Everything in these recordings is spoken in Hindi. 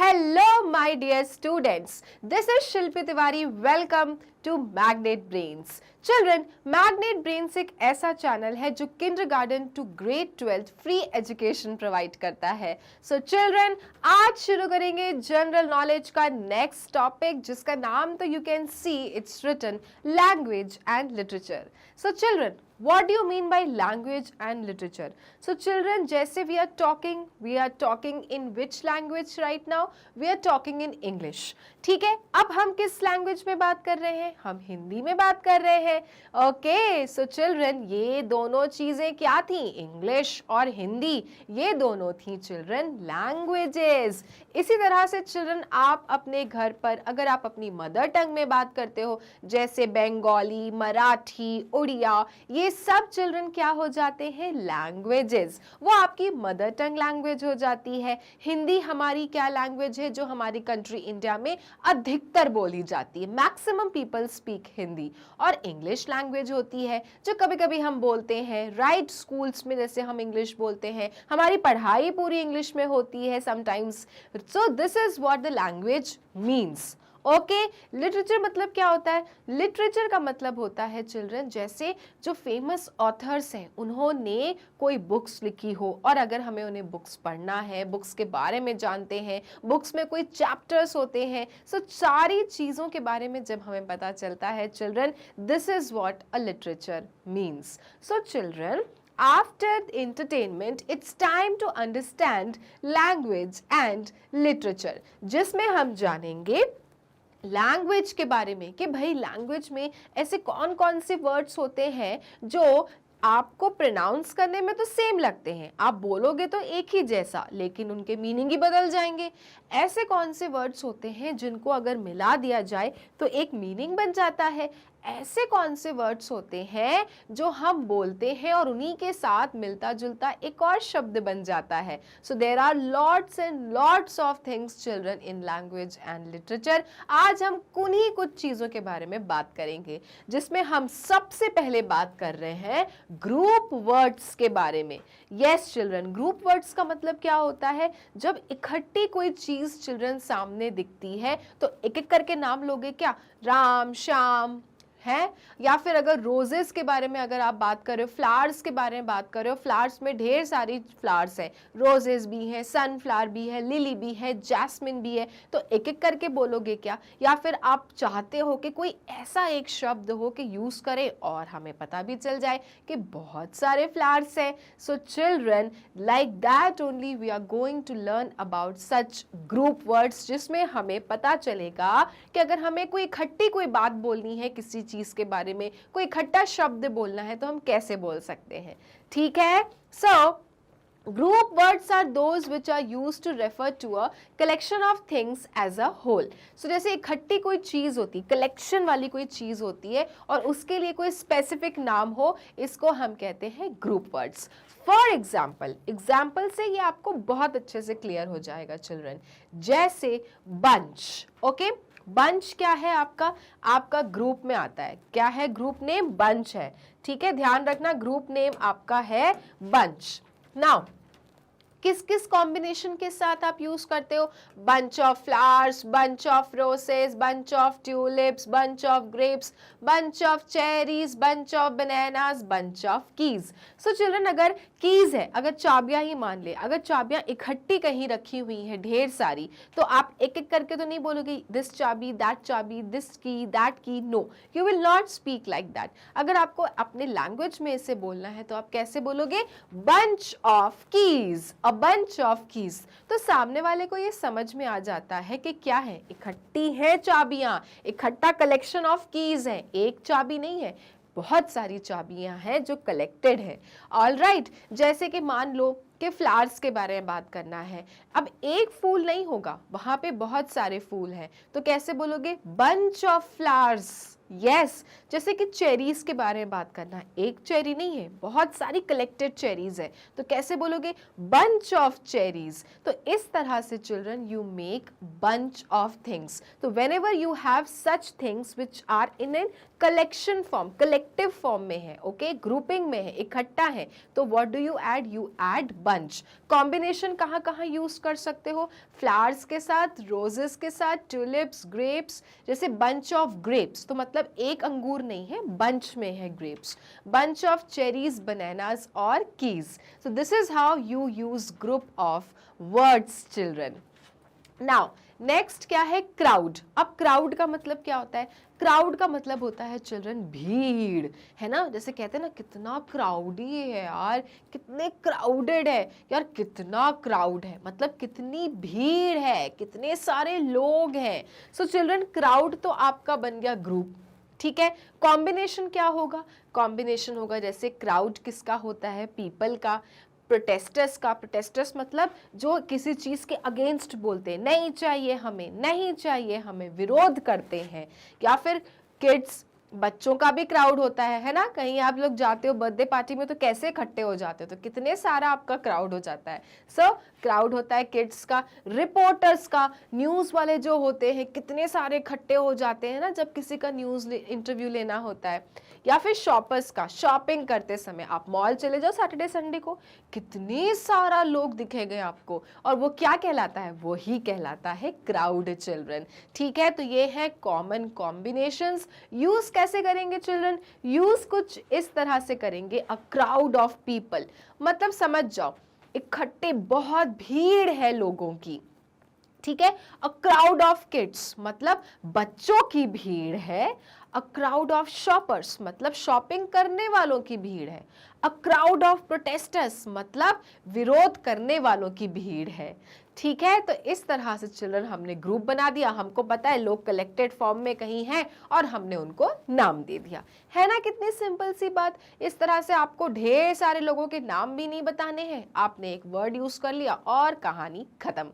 Hello, my dear students. This is Shilpi Tiwari. Welcome to Magnet Brains. Children, Magnet Brains एक ऐसा चैनल है जो kindergarten to grade 12 free education provide करता है. So children, आज शुरू करेंगे जनरल नॉलेज का नेक्स्ट टॉपिक जिसका नाम तो you can see it's written language and literature. So children, what do you mean by language and literature? So children, जैसे we are talking in which language right now? We are talking in English. ठीक है, अब हम किस लैंग्वेज में बात कर रहे हैं? हम हिंदी में बात कर रहे हैं. ओके, सो चिल्ड्रन, ये दोनों चीजें क्या थी? इंग्लिश और हिंदी, ये दोनों थी चिल्ड्रन लैंग्वेजेस. इसी तरह से चिल्ड्रन, आप अपने घर पर अगर आप अपनी मदर टंग में बात करते हो, जैसे बंगाली, मराठी, उड़िया, ये सब चिल्ड्रन क्या हो जाते हैं? लैंग्वेजेस. वो आपकी मदर टंग लैंग्वेज हो जाती है. हिंदी हमारी क्या लैंग्वेज है जो हमारी कंट्री इंडिया में अधिकतर बोली जाती है. Maximum people speak Hindi. और इंग्लिश लैंग्वेज होती है जो कभी कभी हम बोलते हैं, राइट, स्कूल्स में जैसे हम इंग्लिश बोलते हैं, हमारी पढ़ाई पूरी इंग्लिश में होती है sometimes. So this is what the language means. Okay, literature मतलब क्या होता है? लिटरेचर का मतलब होता है चिल्ड्रन, जैसे जो फेमस ऑथर्स हैं उन्होंने कोई बुक्स लिखी हो और अगर हमें उन्हें बुक्स पढ़ना है, बुक्स के बारे में जानते हैं, बुक्स में कोई चैप्टर्स होते हैं, सो सारी चीज़ों के बारे में जब हमें पता चलता है children, this is what a literature means. So children, after entertainment it's time to understand language and literature, जिसमें हम जानेंगे लैंग्वेज के बारे में कि भाई लैंग्वेज में ऐसे कौन कौन से वर्ड्स होते हैं जो आपको प्रोनाउंस करने में तो सेम लगते हैं, आप बोलोगे तो एक ही जैसा, लेकिन उनके मीनिंग ही बदल जाएंगे. ऐसे कौन से वर्ड्स होते हैं जिनको अगर मिला दिया जाए तो एक मीनिंग बन जाता है. ऐसे कौन से वर्ड्स होते हैं जो हम बोलते हैं और उन्हीं के साथ मिलता जुलता एक और शब्द बन जाता है. So there are lots and lots of things children in language and literature. आज हम उन्हीं कुछ चीज़ों के बारे में बात करेंगे, जिसमें हम सबसे पहले बात कर रहे हैं ग्रुप वर्ड्स के बारे में. यस चिल्ड्रन, ग्रुप वर्ड्स का मतलब क्या होता है? जब इकट्ठी कोई चीज़ चिल्ड्रन सामने दिखती है तो एक एक करके नाम लोगे क्या? राम, श्याम है, या फिर अगर रोजेस के बारे में अगर आप बात कर रहे हो, फ्लावर्स के बारे में बात कर रहे हो, फ्लावर्स में ढेर सारी फ्लावर्स हैं, रोजेस भी हैं, सनफ्लावर भी है, लिली भी है, जैस्मिन भी है, तो एक एक करके बोलोगे क्या? या फिर आप चाहते हो कि कोई ऐसा एक शब्द हो कि यूज करें और हमें पता भी चल जाए कि बहुत सारे फ्लावर्स हैं. So children, like that only we are going to learn about such group words, जिसमें हमें पता चलेगा कि अगर हमें कोई इकट्ठी कोई बात बोलनी है, किसी चीज के बारे में कोई इकट्ठा शब्द बोलना है, तो हम कैसे बोल सकते हैं. ठीक है. सो group words are those which are used to refer to a collection of things as a whole. so जैसे इकट्ठी कोई चीज होती, कलेक्शन वाली कोई चीज होती है और उसके लिए कोई स्पेसिफिक नाम हो, इसको हम कहते हैं ग्रुप वर्ड्स. फॉर एग्जाम्पल से ये आपको बहुत अच्छे से क्लियर हो जाएगा चिल्ड्रन. जैसे बंच. ओके, बंच क्या है? आपका ग्रुप में आता है. क्या है? ग्रुप नेम बंच है. ठीक है, ध्यान रखना, ग्रुप नेम आपका है बंच. नाउ किस किस कॉम्बिनेशन के साथ आप यूज करते हो? Bunch of flowers, bunch of रोसेस, bunch of tulips, bunch of grapes, bunch of cherries, bunch of bananas, bunch of keys. So children, अगर कीज है, अगर चाबियां ही मान ले, अगर चाबियां इकट्ठी कहीं रखी हुई हैं ढेर सारी, तो आप एक एक करके तो नहीं बोलोगे दिस चाबी, दिस की, दैट की. No, you will not speak like that. अगर आपको अपने लैंग्वेज में इसे बोलना है तो आप कैसे बोलोगे? Bunch of keys, bunch of keys. तो सामने वाले को ये समझ में आ जाता है कि क्या है, इकट्ठी है चाबियां, इकट्ठा कलेक्शन ऑफ कीज है, एक चाबी नहीं है, बहुत सारी चाबियां हैं जो कलेक्टेड है. All right. जैसे कि मान लो कि फ्लावर्स के बारे में बात करना है, अब एक फूल नहीं होगा, वहां पे बहुत सारे फूल हैं, तो कैसे बोलोगे? Bunch of flowers. यस, जैसे कि चेरीज के बारे में बात करना, एक चेरी नहीं है, बहुत सारी कलेक्टेड चेरीज है, तो कैसे बोलोगे? Bunch of cherries. तो इस तरह से children you make bunch of things. तो whenever you have such things which are in an collection form, collective form में है, ओके, ग्रुपिंग में है, इकट्ठा है, तो what do you add? You add bunch. Combination कहाँ कहाँ यूज कर सकते हो? फ्लावर्स के साथ, रोजेस के साथ, ट्यूलिप्स, ग्रेप्स। जैसे बंच ऑफ ग्रेप्स, तो मतलब एक अंगूर नहीं है, बंच में है grapes. Bunch of cherries, bananas और keys. So this is how you use group of words children. Now next क्या है? क्राउड। अब क्राउड का मतलब क्या होता है? क्राउड का मतलब होता है चिल्ड्रन भीड़, है ना? जैसे कहते हैं ना कितना क्राउडी है यार, कितने क्राउडेड है यार, कितना क्राउड है, मतलब कितनी भीड़ है, कितने सारे लोग हैं। सो चिल्ड्रन क्राउड तो आपका बन गया ग्रुप, ठीक है। कॉम्बिनेशन क्या होगा? कॉम्बिनेशन होगा जैसे क्राउड किसका होता है? पीपल का। प्रोटेस्टर्स का, प्रोटेस्टर्स मतलब जो किसी चीज के अगेंस्ट बोलते हैं, नहीं चाहिए हमें, नहीं चाहिए हमें, विरोध करते हैं। या फिर किड्स, बच्चों का भी क्राउड होता है ना? कहीं आप लोग जाते हो बर्थडे पार्टी में तो कैसे इकट्ठे हो जाते हो, तो कितने सारा आपका क्राउड हो जाता है। सो क्राउड होता है किड्स का। रिपोर्टर्स का, न्यूज वाले जो होते हैं कितने सारे इकट्ठे हो जाते हैं ना जब किसी का न्यूज इंटरव्यू लेना होता है। या फिर शॉपर्स का, शॉपिंग करते समय आप मॉल चले जाओ सैटरडे संडे को, कितने सारा लोग दिखेंगे आपको, और वो क्या कहलाता है? वो ही कहलाता है क्राउड चिल्ड्रन, ठीक है। तो ये है कॉमन कॉम्बिनेशंस। यूज कैसे करेंगे चिल्ड्रन? यूज कुछ इस तरह से करेंगे, अ क्राउड ऑफ पीपल, मतलब समझ जाओ इकट्ठे, बहुत भीड़ है लोगों की, ठीक है। अ क्राउड ऑफ किड्स मतलब बच्चों की भीड़ है। अ क्राउड ऑफ शॉपर्स मतलब शॉपिंग करने वालों की भीड़ है। अ क्राउड ऑफ प्रोटेस्टर्स मतलब विरोध करने वालों की भीड़ है, ठीक है। तो इस तरह से चिल्ड्रन हमने ग्रुप बना दिया, हमको पता है लोग कलेक्टेड फॉर्म में कहीं हैं और हमने उनको नाम दे दिया, है ना? कितनी सिंपल सी बात। इस तरह से आपको ढेर सारे लोगों के नाम भी नहीं बताने हैं, आपने एक वर्ड यूज कर लिया और कहानी खत्म,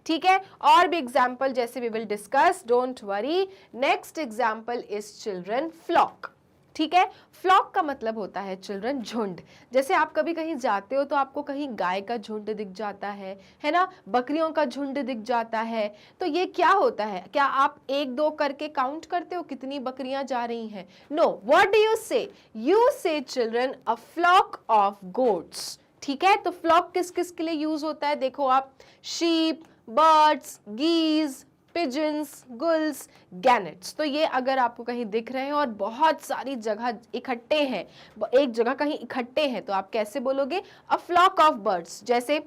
ठीक है। और भी एग्जाम्पल जैसे we will discuss, don't worry. Next example is children flock, ठीक है। फ्लॉक का मतलब होता है चिल्ड्रन झुंड। जैसे आप कभी कहीं जाते हो तो आपको कहीं गाय का झुंड दिख जाता है ना? बकरियों का झुंड दिख जाता है। तो ये क्या होता है? क्या आप एक दो करके काउंट करते हो कितनी बकरियां जा रही हैं? No, what do you say? You say children a flock of goats, ठीक है। तो फ्लॉक किस किस के लिए यूज होता है? देखो आप, शीप, बर्ड्स, गीज, पिजन्स, गुल्स, गैनेट्स। तो ये अगर आपको कहीं दिख रहे हैं और बहुत सारी जगह इकट्ठे हैं, एक जगह कहीं इकट्ठे हैं, तो आप कैसे बोलोगे? A flock of birds. जैसे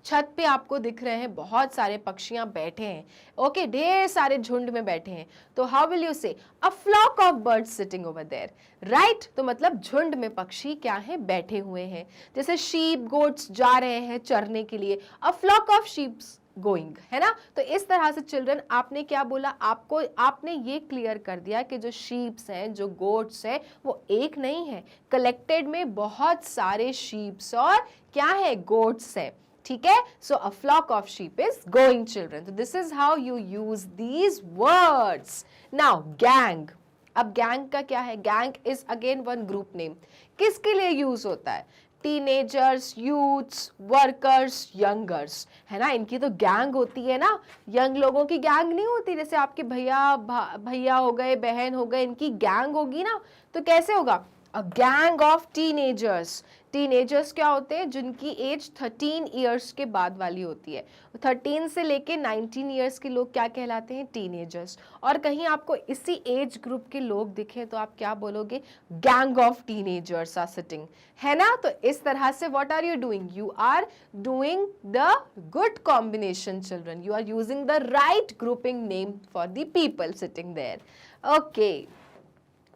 छत पे आपको दिख रहे हैं बहुत सारे पक्षियां बैठे हैं, ओके, ढेर सारे झुंड में बैठे हैं, तो how will you say? A flock of birds sitting over there, right. तो मतलब झुंड में पक्षी क्या है? बैठे हुए हैं। जैसे शीप, गोट्स जा रहे हैं चरने के लिए, a flock of sheeps going, है ना? तो इस तरह से चिल्ड्रन आपने क्या बोला? आपने ये क्लियर कर दिया कि जो शीप्स हैं, जो गोट्स हैं, वो एक नहीं है, कलेक्टेड में बहुत सारे शीप्स और क्या है? गोट्स है, ठीक है। So a flock of sheep is going children. तो this is how you use these words. Now gang. अब गैंग का क्या है? Gang is again one group name. किसके लिए यूज होता है? टीनेजर्स, यूथ्स, वर्कर्स, यंगर्स, है ना? इनकी तो गैंग होती है ना, यंग लोगों की गैंग नहीं होती। जैसे आपके भैया हो गए, बहन हो गए, इनकी गैंग होगी ना, तो कैसे होगा? A gang of teenagers. Teenagers क्या होते हैं? जिनकी एज 13 ईयर्स के बाद वाली होती है। 13 से लेके 19 ईयर्स के लोग क्या कहलाते हैं? टीनेजर्स। और कहीं आपको इसी एज ग्रुप के लोग दिखे तो आप क्या बोलोगे? Gang of teenagers are sitting, है ना? तो इस तरह से what are you doing? You are doing the good combination children, you are using the right grouping name for the people sitting there, okay.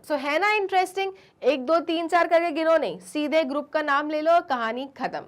So है ना इंटरेस्टिंग? 1 2 3 4 करके गिनो नहीं, सीधे ग्रुप का नाम ले लो, कहानी खत्म।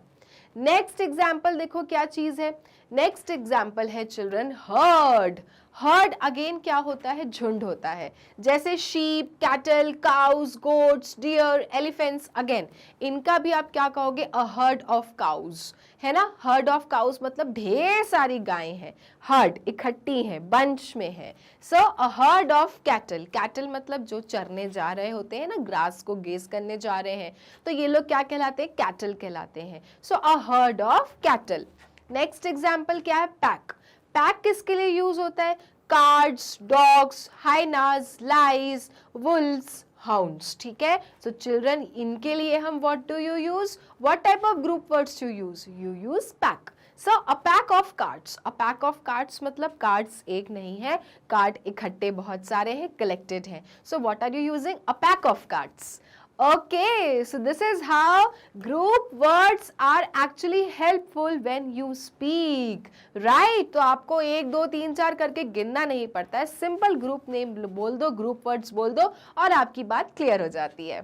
नेक्स्ट एग्जाम्पल देखो क्या चीज है। नेक्स्ट एग्जाम्पल है चिल्ड्रन हर्ड। हर्ड अगेन क्या होता है, झुंड होता है, जैसे sheep, cattle, cows, goats, deer, elephants. अगेन इनका भी आप क्या कहोगे, अ हर्ड ऑफ काउज, है ना। हर्ड ऑफ काउज मतलब ढेर सारी गायें हैं, हर्ड इकट्ठी हैं, बंच में है। So a herd of cattle, cattle मतलब जो चरने जा रहे होते हैं ना, ग्रास को गेज करने जा रहे हैं, तो ये लोग क्या कहलाते हैं, कैटल कहलाते हैं। So a herd of cattle. Next example क्या है, पैक। पैक किसके लिए यूज होता है, cards, dogs, hyenas, lions, wolves, hounds, ठीक है। सो चिल्ड्रन इनके लिए हम what do you use, what type of group words you use pack. So a pack of cards, a pack of cards मतलब कार्ड्स एक नहीं है, कार्ड इकट्ठे बहुत सारे हैं, कलेक्टेड हैं। So what are you using, a pack of cards. Okay, so this is how group words are actually helpful when you speak, right? तो आपको 1 2 3 4 करके गिनना नहीं पड़ता है, सिंपल ग्रुप नेम बोल दो, ग्रुप वर्ड्स बोल दो और आपकी बात क्लियर हो जाती है।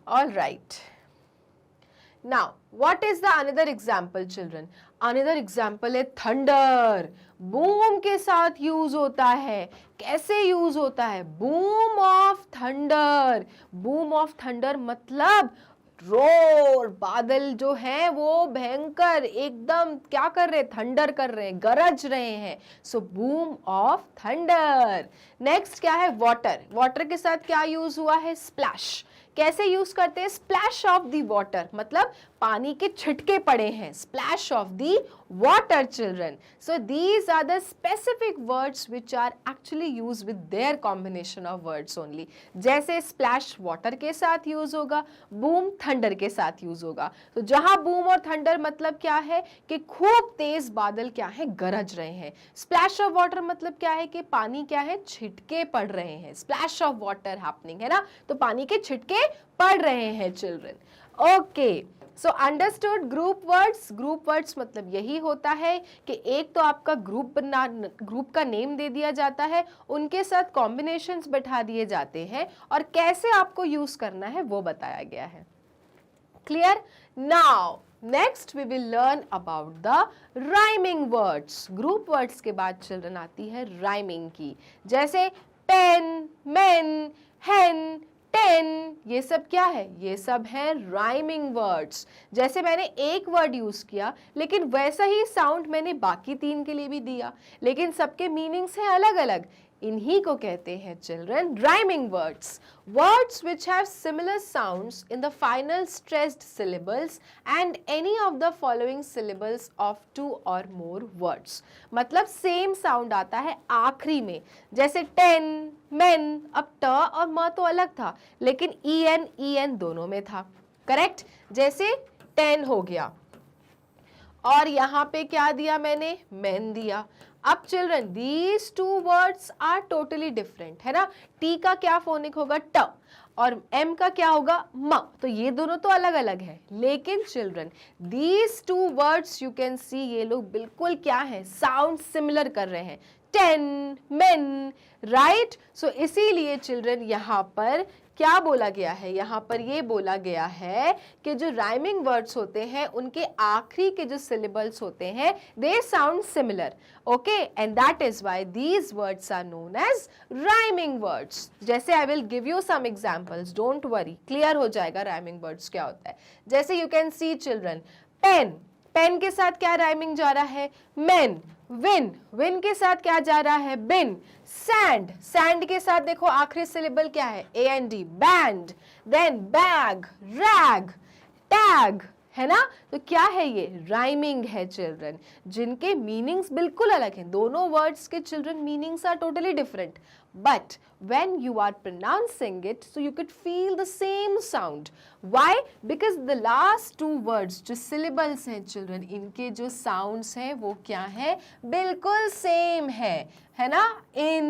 All right. Now, what is the another example, children? Another example है thunder. बूम के साथ यूज होता है, कैसे यूज होता है, boom of thunder. Boom of thunder मतलब रोर, बादल जो हैं वो भयंकर एकदम क्या कर रहे हैं, थंडर कर रहे हैं, गरज रहे हैं। सो बूम ऑफ थंडर। नेक्स्ट क्या है, वाटर। वाटर के साथ क्या यूज हुआ है, स्प्लैश। कैसे यूज करते हैं, स्प्लैश ऑफ द वाटर मतलब पानी के छिटके पड़े हैं, splash of the water children. So these are the specific words which are actually use with their combination of words only. जैसे स्प्लैश वाटर के साथ यूज होगा, बूम थंडर के साथ यूज होगा। तो जहां बूम और थंडर मतलब क्या है कि खूब तेज बादल क्या है, गरज रहे हैं। स्प्लैश ऑफ वाटर मतलब क्या है कि पानी क्या है, छिटके पड़ रहे हैं, स्प्लैश ऑफ वाटर हैपनिंग, है ना, तो पानी के छिटके पढ़ रहे हैं children. Okay, so understood group words. Group words मतलब यही होता है कि एक तो आपका ग्रुप का नेम दे दिया जाता है, उनके साथ कॉम्बिनेशंस बैठा दिए जाते हैं और कैसे आपको यूज करना है वो बताया गया है। Clear? Now next we will learn about the rhyming words. Group words के बाद चिल्ड्रन आती है राइमिंग की, जैसे पेन, मेन, हेन, टेन, ये सब क्या है, ये सब है राइमिंग वर्ड्स। जैसे मैंने एक वर्ड यूज किया लेकिन वैसा ही साउंड मैंने बाकी 3 के लिए भी दिया, लेकिन सबके मीनिंग्स हैं अलग अलग, इन्हीं को कहते हैं children rhyming words. Words which have similar sounds in the final stressed syllables and any of the following syllables of 2 और मोर वर्ड्स। मतलब सेम साउंड आता है आखिरी में, जैसे टेन, मेन, अब ट और म तो अलग था लेकिन en दोनों में था, करेक्ट। जैसे 10 हो गया और यहाँ पे क्या दिया मैंने, मेन दिया। अब children these 2 words are totally different, है ना। टी का क्या फोनिक होगा, ट, और एम का क्या होगा, म, तो ये दोनों तो अलग अलग है। लेकिन children these 2 words you can सी, ये लोग बिल्कुल क्या है, साउंड सिमिलर कर रहे हैं, 10, men, राइट। सो इसीलिए चिल्ड्रन यहाँ पर क्या बोला गया है, यहाँ पर ये बोला गया है कि जो राइमिंग वर्ड्स होते हैं उनके आखिरी के जो सिलेबल्स होते हैं they sound similar, okay, and that is why these words are known as rhyming words. जैसे I will give you some examples, don't worry, clear हो जाएगा राइमिंग वर्ड्स क्या होता है। जैसे you can see children, pen, pen के साथ क्या राइमिंग जा रहा है, मेन, विन, विन के साथ क्या जा रहा है, बिन, सैंड, सैंड के साथ देखो आखिरी सिलेबल क्या है, AND, band, then bag, rag, tag, है ना। तो क्या है, ये राइमिंग है चिल्ड्रन, जिनके मीनिंग्स बिल्कुल अलग हैं। दोनों वर्ड्स के children meanings are totally different, but when you are pronouncing it, so you could feel the same sound. Why? Because the last 2 words जो syllables हैं children, इनके जो sounds हैं वो क्या है, बिल्कुल same है ना, in,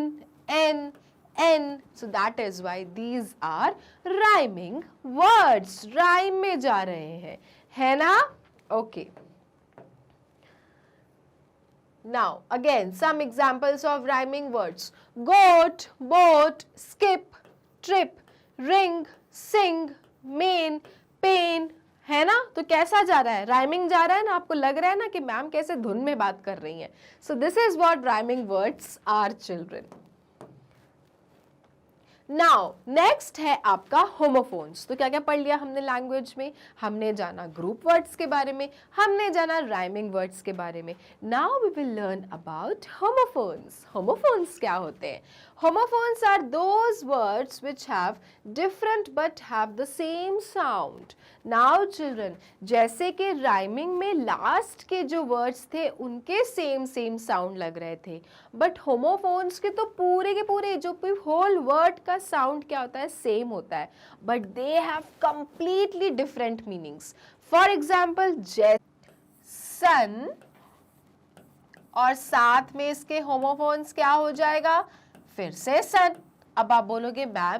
n, n. So that is why these are rhyming words. rhyme में जा रहे हैं, है ना, okay. Now again some examples of rhyming words: goat, boat, skip, trip, ring, sing, main, pain, है ना? तो कैसा जा रहा है? राइमिंग जा रहा है ना? आपको लग रहा है ना कि मैम कैसे धुन में बात कर रही हैं. So this is what rhyming words are children. Now next है आपका होमोफोन्स. तो क्या क्या पढ़ लिया हमने लैंग्वेज में? हमने जाना ग्रुप वर्ड्स के बारे में, हमने जाना राइमिंग वर्ड्स के बारे में. Now we will learn about homophones. Homophones क्या होते हैं? Homophones are those words which have different but have the same sound. Now children, जैसे कि राइमिंग में लास्ट के जो वर्ड्स थे उनके सेम साउंड लग रहे थे, बट होमोफोन्स के तो पूरे के पूरे जो होल वर्ड का साउंड क्या होता है? सेम होता है, but they have completely different meanings. For example sun, और साथ में इसके होमोफोन्स क्या हो जाएगा? फिर से सन. अब आप बोलोगे मैम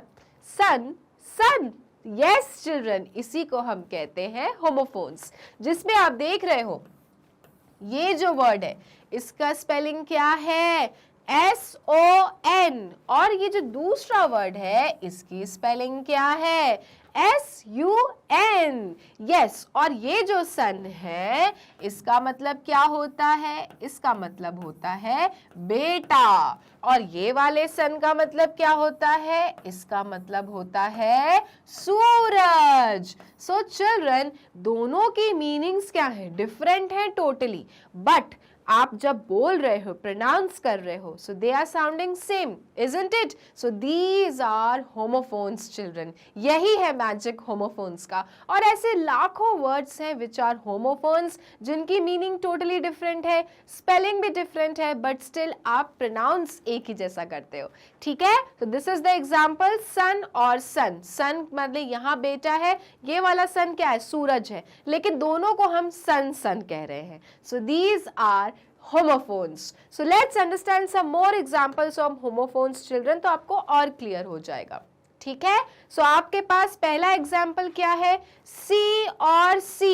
सन सन. यस चिल्ड्रन, इसी को हम कहते हैं होमोफोन्स. जिसमें आप देख रहे हो ये जो वर्ड है इसका स्पेलिंग क्या है? SON. और ये जो दूसरा वर्ड है इसकी स्पेलिंग क्या है? SUN. यस, और ये जो सन है इसका मतलब क्या होता है? इसका मतलब होता है बेटा. और ये वाले सन का मतलब क्या होता है? इसका मतलब होता है सूरज. सो चिल्ड्रन, दोनों की मीनिंग्स क्या है? डिफरेंट है टोटली, बट आप जब बोल रहे हो, प्रोनाउंस कर रहे हो, so they are sounding same, isn't it? So these are homophones children. यही है मैजिक होमोफोन्स का. और ऐसे लाखों वर्ड्स हैं विच आर होमोफोन्स, जिनकी मीनिंग टोटली डिफरेंट है, स्पेलिंग भी डिफरेंट है, बट स्टिल आप प्रोनाउंस एक ही जैसा करते हो. ठीक है? तो this is the example sun और सन. सन मतलब यहाँ बेटा है, ये वाला सन क्या है? सूरज है, लेकिन दोनों को हम सन सन कह रहे हैं. So these are homophones. So let's understand some more examples of homophones children, तो आपको और क्लियर हो जाएगा. ठीक है? So आपके पास पहला एग्जाम्पल क्या है? C और C.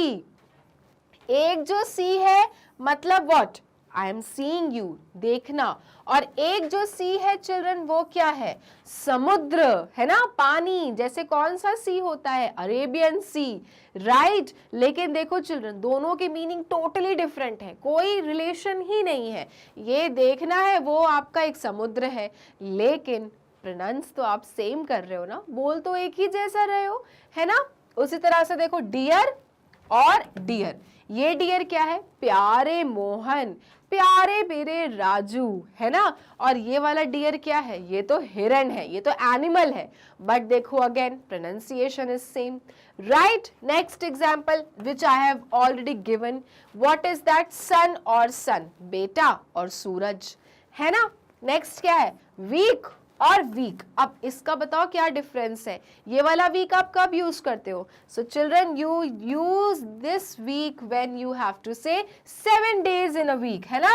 एक जो C है मतलब what? I am seeing you, देखना. और एक जो सी है चिल्ड्रन वो क्या है? समुद्र, है ना? पानी. जैसे कौन सा सी होता है? अरेबियन सी, राइट? लेकिन देखो चिल्ड्रन, दोनों की मीनिंग टोटली डिफरेंट है, कोई रिलेशन ही नहीं है. ये देखना है वो आपका एक समुद्र है, लेकिन प्रोनाउंस तो आप सेम कर रहे हो ना, बोल तो एक ही जैसा रहे हो, है ना? उसी तरह से देखो डियर और डियर. ये डियर क्या है? प्यारे मोहन, प्यारे मेरे राजू, है ना? और ये वाला डियर क्या है? ये तो हिरन है, ये तो एनिमल है, बट देखो again pronunciation is same, right? Next example which I have already given. What is that? Son और सन, बेटा और सूरज, है ना? नेक्स्ट क्या है? वीक और वीक. अब इसका बताओ क्या डिफरेंस है? ये वाला वीक आप कब यूज करते हो? So children, you use this week when you have to say 7 days in a week, है ना?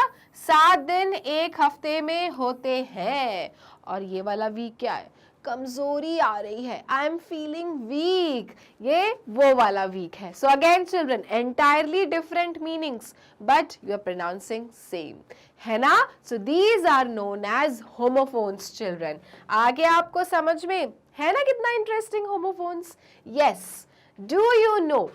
7 दिन एक हफ्ते में होते हैं. और ये वाला वीक क्या है? कमजोरी आ रही है, आई एम फीलिंग वीक, ये वो वाला वीक है. So again children, entirely different meanings, but you are pronouncing same, है ना? So these are known as homophones children. आगे आपको समझ में है ना कितना interesting homophones? Yes. Do you know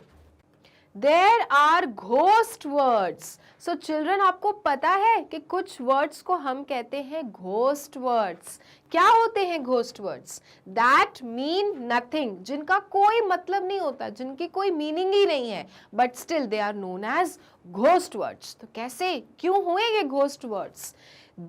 there are ghost words? So children, आपको पता है कि कुछ वर्ड्स को हम कहते हैं घोस्ट वर्ड्स. क्या होते हैं ghost words? That mean nothing, जिनका कोई मतलब नहीं होता, जिनकी कोई मीनिंग ही नहीं है, but still they are known as ghost words. तो कैसे, क्यों हुए ये ghost words?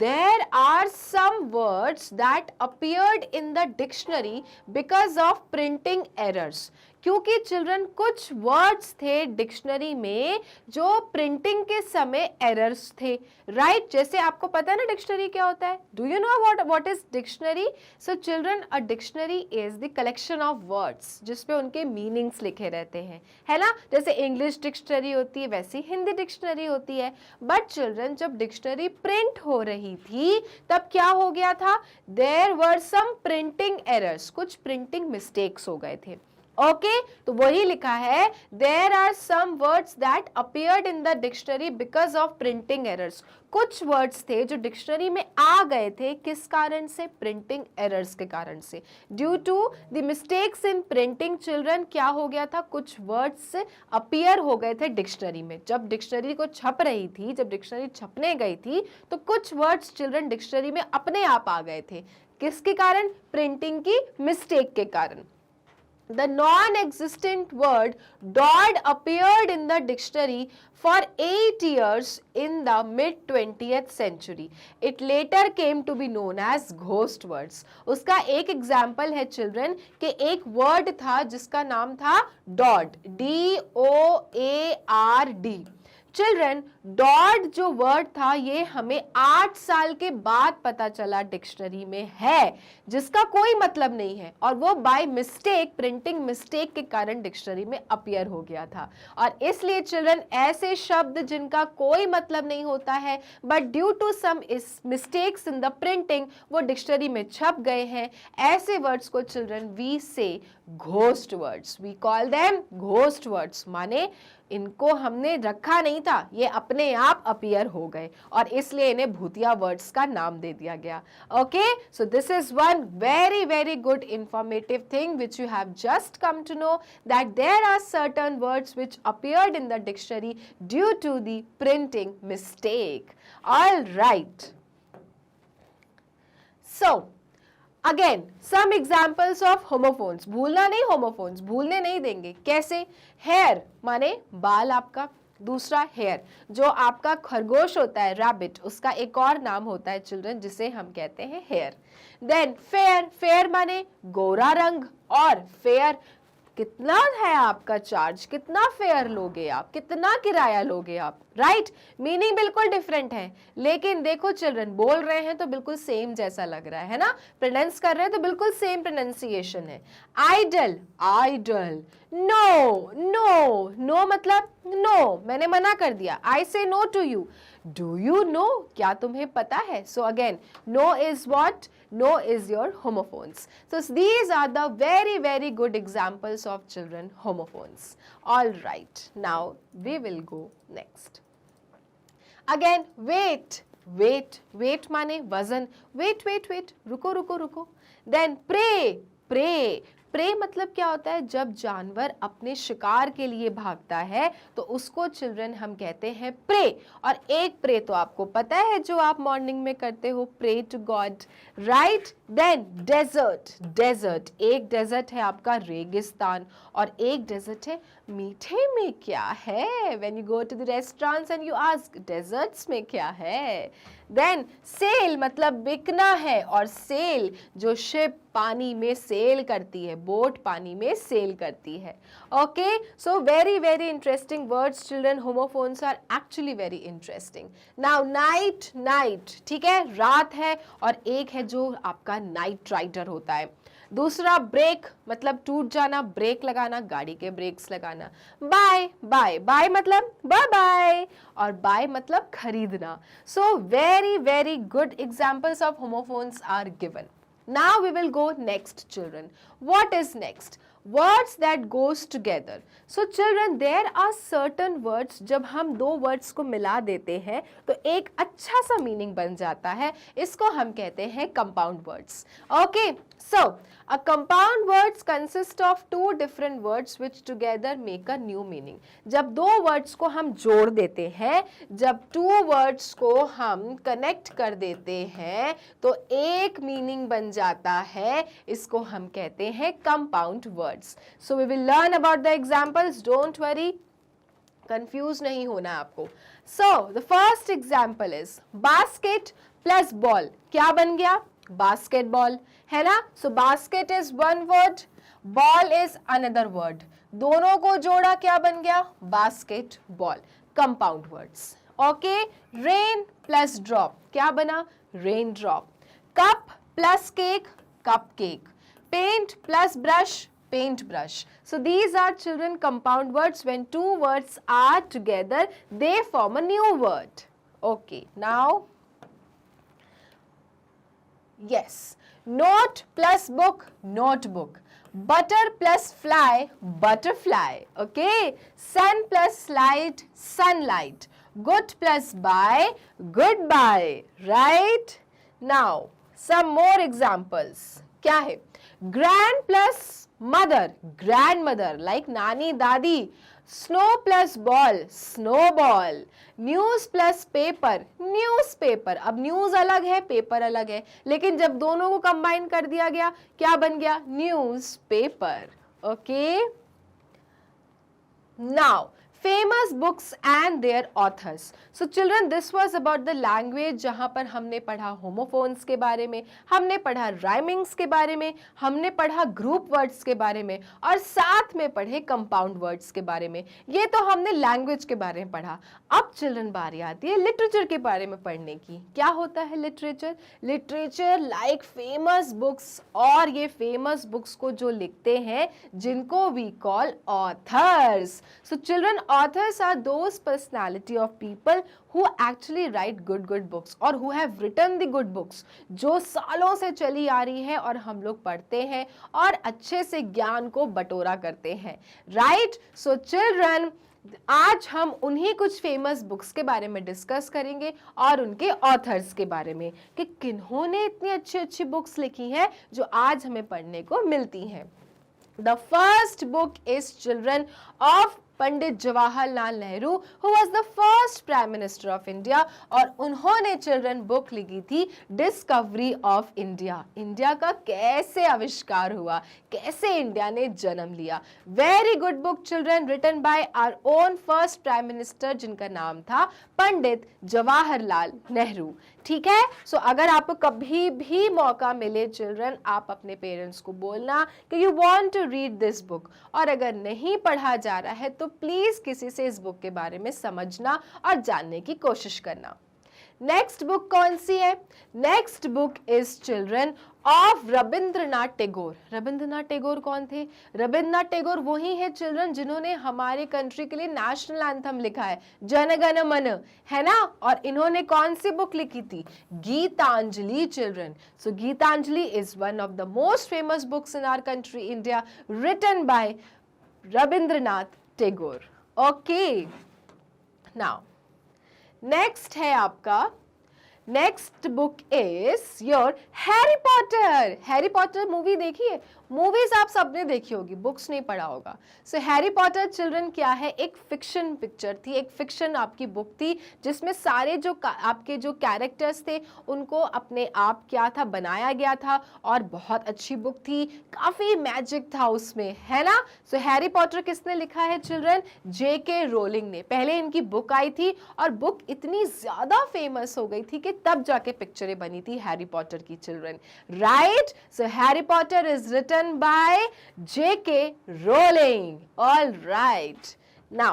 There are some words that appeared in the dictionary because of printing errors. क्योंकि चिल्ड्रन कुछ वर्ड्स थे डिक्शनरी में जो प्रिंटिंग के समय एरर्स थे, राइट? जैसे आपको पता है ना डिक्शनरी क्या होता है? Do you know what is dictionary? So children, a dictionary is the collection of words जिसपे उनके मीनिंग्स लिखे रहते हैं, है ना? जैसे इंग्लिश डिक्शनरी होती है वैसी हिंदी डिक्शनरी होती है. बट चिल्ड्रन, जब डिक्शनरी प्रिंट हो रही थी तब क्या हो गया था? There were some printing errors, कुछ प्रिंटिंग मिस्टेक्स हो गए थे. ओके तो वही लिखा है, there are some words that appeared in the dictionary because of printing errors. कुछ वर्ड्स थे जो डिक्शनरी में आ गए थे, किस कारण से? प्रिंटिंग एरर्स के कारण से। Due to the mistakes in printing children क्या हो गया था, कुछ वर्ड्स अपीयर हो गए थे डिक्शनरी में। जब डिक्शनरी को छप रही थी, जब डिक्शनरी छपने गई थी, तो कुछ वर्ड्स चिल्ड्रन डिक्शनरी में अपने आप आ गए थे। किसके कारण? प्रिंटिंग की मिस्टेक के कारण। The non-existent word Dodd appeared in the dictionary for 8 years in the mid-20th century. It later came to be known as ghost words. उसका एक एग्जाम्पल है चिल्ड्रन कि एक वर्ड था जिसका नाम था Dodd, DOARD। चिल्ड्रन डॉड जो वर्ड था ये हमें 8 साल के बाद पता चला डिक्शनरी में है, जिसका कोई मतलब नहीं है, और वो बाय मिस्टेक, प्रिंटिंग मिस्टेक के कारण डिक्शनरी में अपीयर हो गया था। और इसलिए चिल्ड्रन ऐसे शब्द जिनका कोई मतलब नहीं होता है but due to some mistakes in the printing वो डिक्शनरी में छप गए हैं, ऐसे वर्ड्स को children we say ghost words, we call them ghost words. माने इनको हमने रखा नहीं था, ये अपने आप अपीयर हो गए और इसलिए इन्हें भूतिया वर्ड्स का नाम दे दिया गया। Okay, so this is one very very good informative thing which you have just come to know, that there are certain words which appeared in the dictionary due to the printing mistake. All right, so again some examples of homophones। भूलना नहीं, homophones भूलने नहीं देंगे। कैसे? hair माने बाल आपका, दूसरा हेयर जो आपका खरगोश होता है, रैबिट, उसका एक और नाम होता है चिल्ड्रन जिसे हम कहते हैं हेयर। देन फेयर, फेयर माने गोरा रंग, और फेयर कितना है आपका चार्ज, कितना फेयर लोगे आप, कितना किराया लोगे आप, राइट? मीनिंग बिल्कुल डिफरेंट है, लेकिन देखो चिल्ड्रन बोल रहे हैं तो बिल्कुल सेम जैसा लग रहा है ना, प्रोनाउंस कर रहे हैं तो बिल्कुल सेम प्रोनाउंसिएशन है। Idle, idle, no, no, no मतलब नो, मैंने मना कर दिया, I say no to you. Do you know, क्या तुम्हें पता है? So again no is what? No is your homophones. So these are the very very good examples of children homophones. All right, now we will go next. Again weight, weight, weight माने वजन, wait wait wait, रुको रुको रुको। Then prey, prey, प्रे मतलब क्या होता है? जब जानवर अपने शिकार के लिए भागता है तो उसको चिल्ड्रन हम कहते हैं प्रे। और एक प्रे तो आपको पता है जो आप मॉर्निंग में करते हो, pray to God, right? Then desert, desert, एक डेजर्ट है आपका रेगिस्तान और एक डेजर्ट है मीठे में क्या है। When you go to the restaurants and you ask desserts में क्या है। देन सेल मतलब बिकना है, और सेल जो शिप पानी में सेल करती है, बोट पानी में सेल करती है। Okay, so very very interesting words children, homophones are actually very interesting. Now night, night ठीक है, रात है, और एक है जो आपका नाइट राइडर होता है। दूसरा ब्रेक मतलब टूट जाना, ब्रेक लगाना, गाड़ी के ब्रेक्स लगाना। बाय, बाय, बाय मतलब बाय बाय, और बाय मतलब खरीदना। So very very good examples of homophones are given. Now we will go next children. What is next? Words that goes together. So children, there are certain words जब हम दो words को मिला देते हैं तो एक अच्छा सा meaning बन जाता है, इसको हम कहते हैं compound words. Okay, so a compound words consist of two different words which together make a new meaning. जब दो words को हम जोड़ देते हैं, जब two words को हम connect कर देते हैं तो एक meaning बन जाता है, इसको हम कहते हैं compound words. So we will learn about the examples. Don't worry, confused नहीं होना आपको. So the first example is basket plus ball. क्या बन गया? Basketball है ना? So basket is one word, ball is another word. दोनों को जोड़ा क्या बन गया? Basketball. Compound words. Okay. Rain plus drop. क्या बना? Raindrop. Cup plus cake. Cupcake. Paint plus brush. Paintbrush. So these are children compound words. When two words are together, they form a new word. Okay, now Yes. Note plus book, notebook. Butter plus fly, butterfly. Okay. Sun plus light, sunlight. Good plus buy, goodbye. Right? Now, some more examples. क्या है? Grand plus mother, grandmother, like नानी दादी. Snow plus ball, snowball. News plus paper, newspaper. अब न्यूज अलग है, पेपर अलग है, लेकिन जब दोनों को कंबाइन कर दिया गया क्या बन गया? News paper. Okay. Now famous books and their authors. So children, this was about the language, जहाँ पर हमने पढ़ा homophones के बारे में, हमने पढ़ा rhymings के बारे में, हमने पढ़ा group words के बारे में, और साथ में पढ़े compound words के बारे में. ये तो हमने language के बारे में पढ़ा. अब children बारी आती है literature के बारे में पढ़ने की. क्या होता है literature? Literature like famous books, और ये famous books को जो लिखते हैं जिनको we call authors. So children, authors are those personality of people who actually write good books or who have written the good books, जो सालों से चली आ रही है और हम लोग पढ़ते हैं और अच्छे से ज्ञान को बटोरा करते हैं. राइट? सो चिल्ड्रन, आज हम उन्हीं कुछ फेमस बुक्स के बारे में डिस्कस करेंगे और उनके ऑथर्स के बारे में कि किन्होंने इतनी अच्छी अच्छी बुक्स लिखी हैं जो आज हमें पढ़ने को मिलती हैं. The first book is children of Pandit Jawaharlal Nehru, who was the first Prime Minister of India, और उन्होंने चिल्ड्रन बुक लिखी थी डिस्कवरी ऑफ इंडिया. इंडिया का कैसे आविष्कार हुआ, कैसे इंडिया ने जन्म लिया. Very good book children, written by our own first prime minister, जिनका नाम था पंडित जवाहरलाल नेहरू. ठीक है. सो अगर आपको कभी भी मौका मिले चिल्ड्रन, आप अपने पेरेंट्स को बोलना कि you want to read this book, और अगर नहीं पढ़ा जा रहा है तो प्लीज किसी से इस बुक के बारे में समझना और जानने की कोशिश करना. नेक्स्ट बुक कौन सी है? Next book is children of Rabindranath Tagore. Rabindranath Tagore कौन थे? रविंद्रनाथ टैगोर वही है चिल्ड्रन जिन्होंने हमारे कंट्री के लिए नेशनल एंथम लिखा है, जन गण मन, है ना. और इन्होंने कौन सी बुक लिखी थी? Gitanjali children. So Gitanjali is one of the most famous books in our country India, written by Rabindranath Tagore. Okay. Now next है आपका, next book is your Harry Potter. Harry Potter movie देखी है? मूवीज आप सबने देखी होगी, बुक्स नहीं पढ़ा होगा. सो हैरी पॉटर चिल्ड्रन क्या है? एक फिक्शन पिक्चर थी, एक फिक्शन आपकी बुक थी जिसमें सारे जो आपके जो कैरेक्टर्स थे उनको अपने आप क्या था, बनाया गया था, और बहुत अच्छी बुक थी, काफी मैजिक था उसमें, है ना. सो हैरी पॉटर किसने लिखा है चिल्ड्रन? J.K. रोलिंग ने. पहले इनकी बुक आई थी और बुक इतनी ज्यादा फेमस हो गई थी कि तब जाके पिक्चरें बनी थी हैरी पॉटर की children. Right? So Harry Potter is written by J.K. Rowling. All right. Now,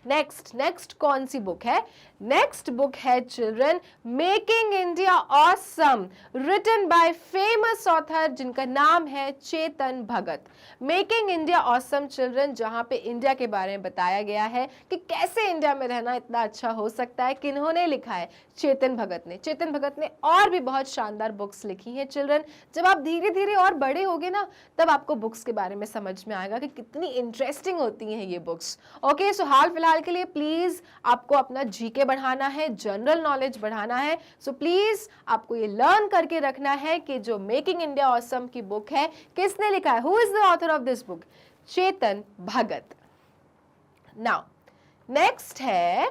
next कौन सी बुक है? नेक्स्ट बुक है children making India awesome, written by famous author जिनका नाम है Chetan Bhagat. Making India awesome children, जहां पे इंडिया के बारे में बताया गया है कि कैसे इंडिया में रहना इतना अच्छा हो सकता है. किन्होंने लिखा है? चेतन भगत ने. चेतन भगत ने और भी बहुत शानदार बुक्स लिखी हैं चिल्ड्रन. जब आप धीरे धीरे और बड़े होगे ना, तब आपको बुक्स के बारे में समझ में आएगा कि कितनी इंटरेस्टिंग होती हैं ये बुक्स. ओके. सो हाल फिलहाल के लिए प्लीज आपको अपना जीके बढ़ाना है, जनरल नॉलेज बढ़ाना है. सो प्लीज आपको ये लर्न करके रखना है कि जो मेकिंग इंडिया ऑसम की बुक है किसने लिखा है? Who is the author of this book? Chetan Bhagat. Now next है